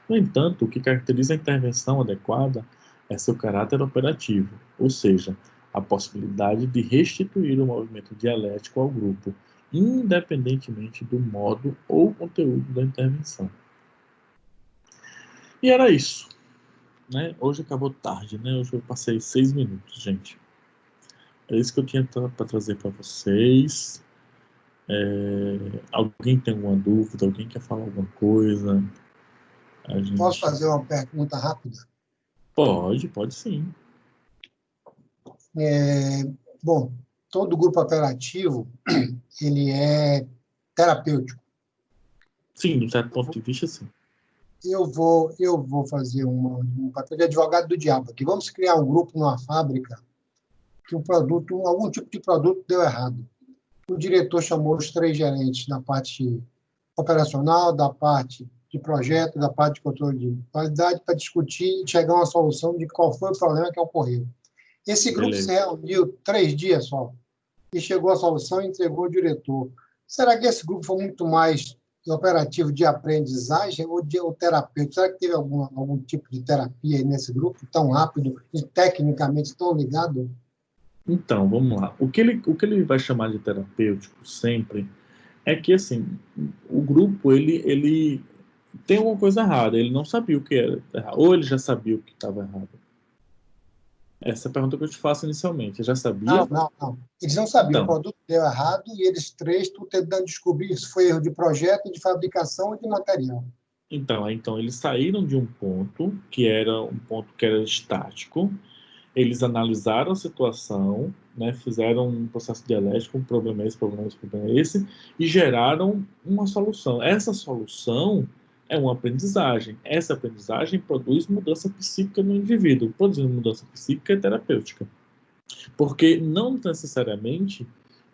No entanto, o que caracteriza a intervenção adequada é seu caráter operativo, ou seja, a possibilidade de restituir o movimento dialético ao grupo, independentemente do modo ou conteúdo da intervenção. E era isso. né? Hoje acabou tarde, né? Hoje eu passei 6 minutos, gente. É isso que eu tinha para trazer para vocês. Alguém tem alguma dúvida? Alguém quer falar alguma coisa? A Posso gente fazer uma pergunta rápida? pode sim. Bom, todo grupo operativo ele é terapêutico. Sim, de um certo ponto de vista, sim. Eu vou fazer um papel de advogado do diabo aqui. Vamos criar um grupo numa fábrica que algum tipo de produto deu errado. O diretor chamou os 3 gerentes da parte operacional, da parte de projeto, da parte de controle de qualidade, para discutir e chegar a uma solução de qual foi o problema que ocorreu. Esse grupo se Beleza. reuniu 3 dias só e chegou à solução e entregou ao diretor. Será que esse grupo foi muito mais operativo de aprendizagem ou terapêutico? Será que teve algum tipo de terapia aí nesse grupo tão rápido e tecnicamente tão ligado? Então, vamos lá. O que ele vai chamar de terapêutico sempre é que, assim, o grupo, ele tem alguma coisa errada. Ele não sabia o que era errado. Ou ele já sabia o que estava errado. Essa é a pergunta que eu te faço inicialmente. Você já Não, sabia? não, não. Eles não sabiam, o Então, produto deu errado e eles 3 estão tentando descobrir se foi erro de projeto, de fabricação e de material. então, eles saíram de um ponto que era um ponto que era estático. Eles analisaram a situação, né, fizeram um processo dialético, um problema é esse, problema é esse, problema é esse, e geraram uma solução. Essa solução é uma aprendizagem. Essa aprendizagem produz mudança psíquica no indivíduo. Produzindo mudança psíquica é terapêutica. Porque não necessariamente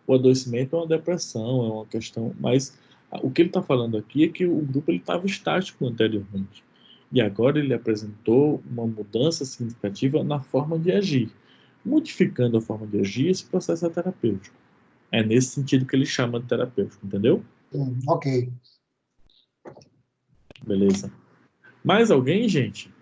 o adoecimento é uma depressão, é uma questão, mas o que ele está falando aqui é que o grupo estava estático anteriormente. E agora ele apresentou uma mudança significativa na forma de agir. Modificando a forma de agir, esse processo é terapêutico. É nesse sentido que ele chama de terapêutico, entendeu? Ok. Beleza. Mais alguém, gente?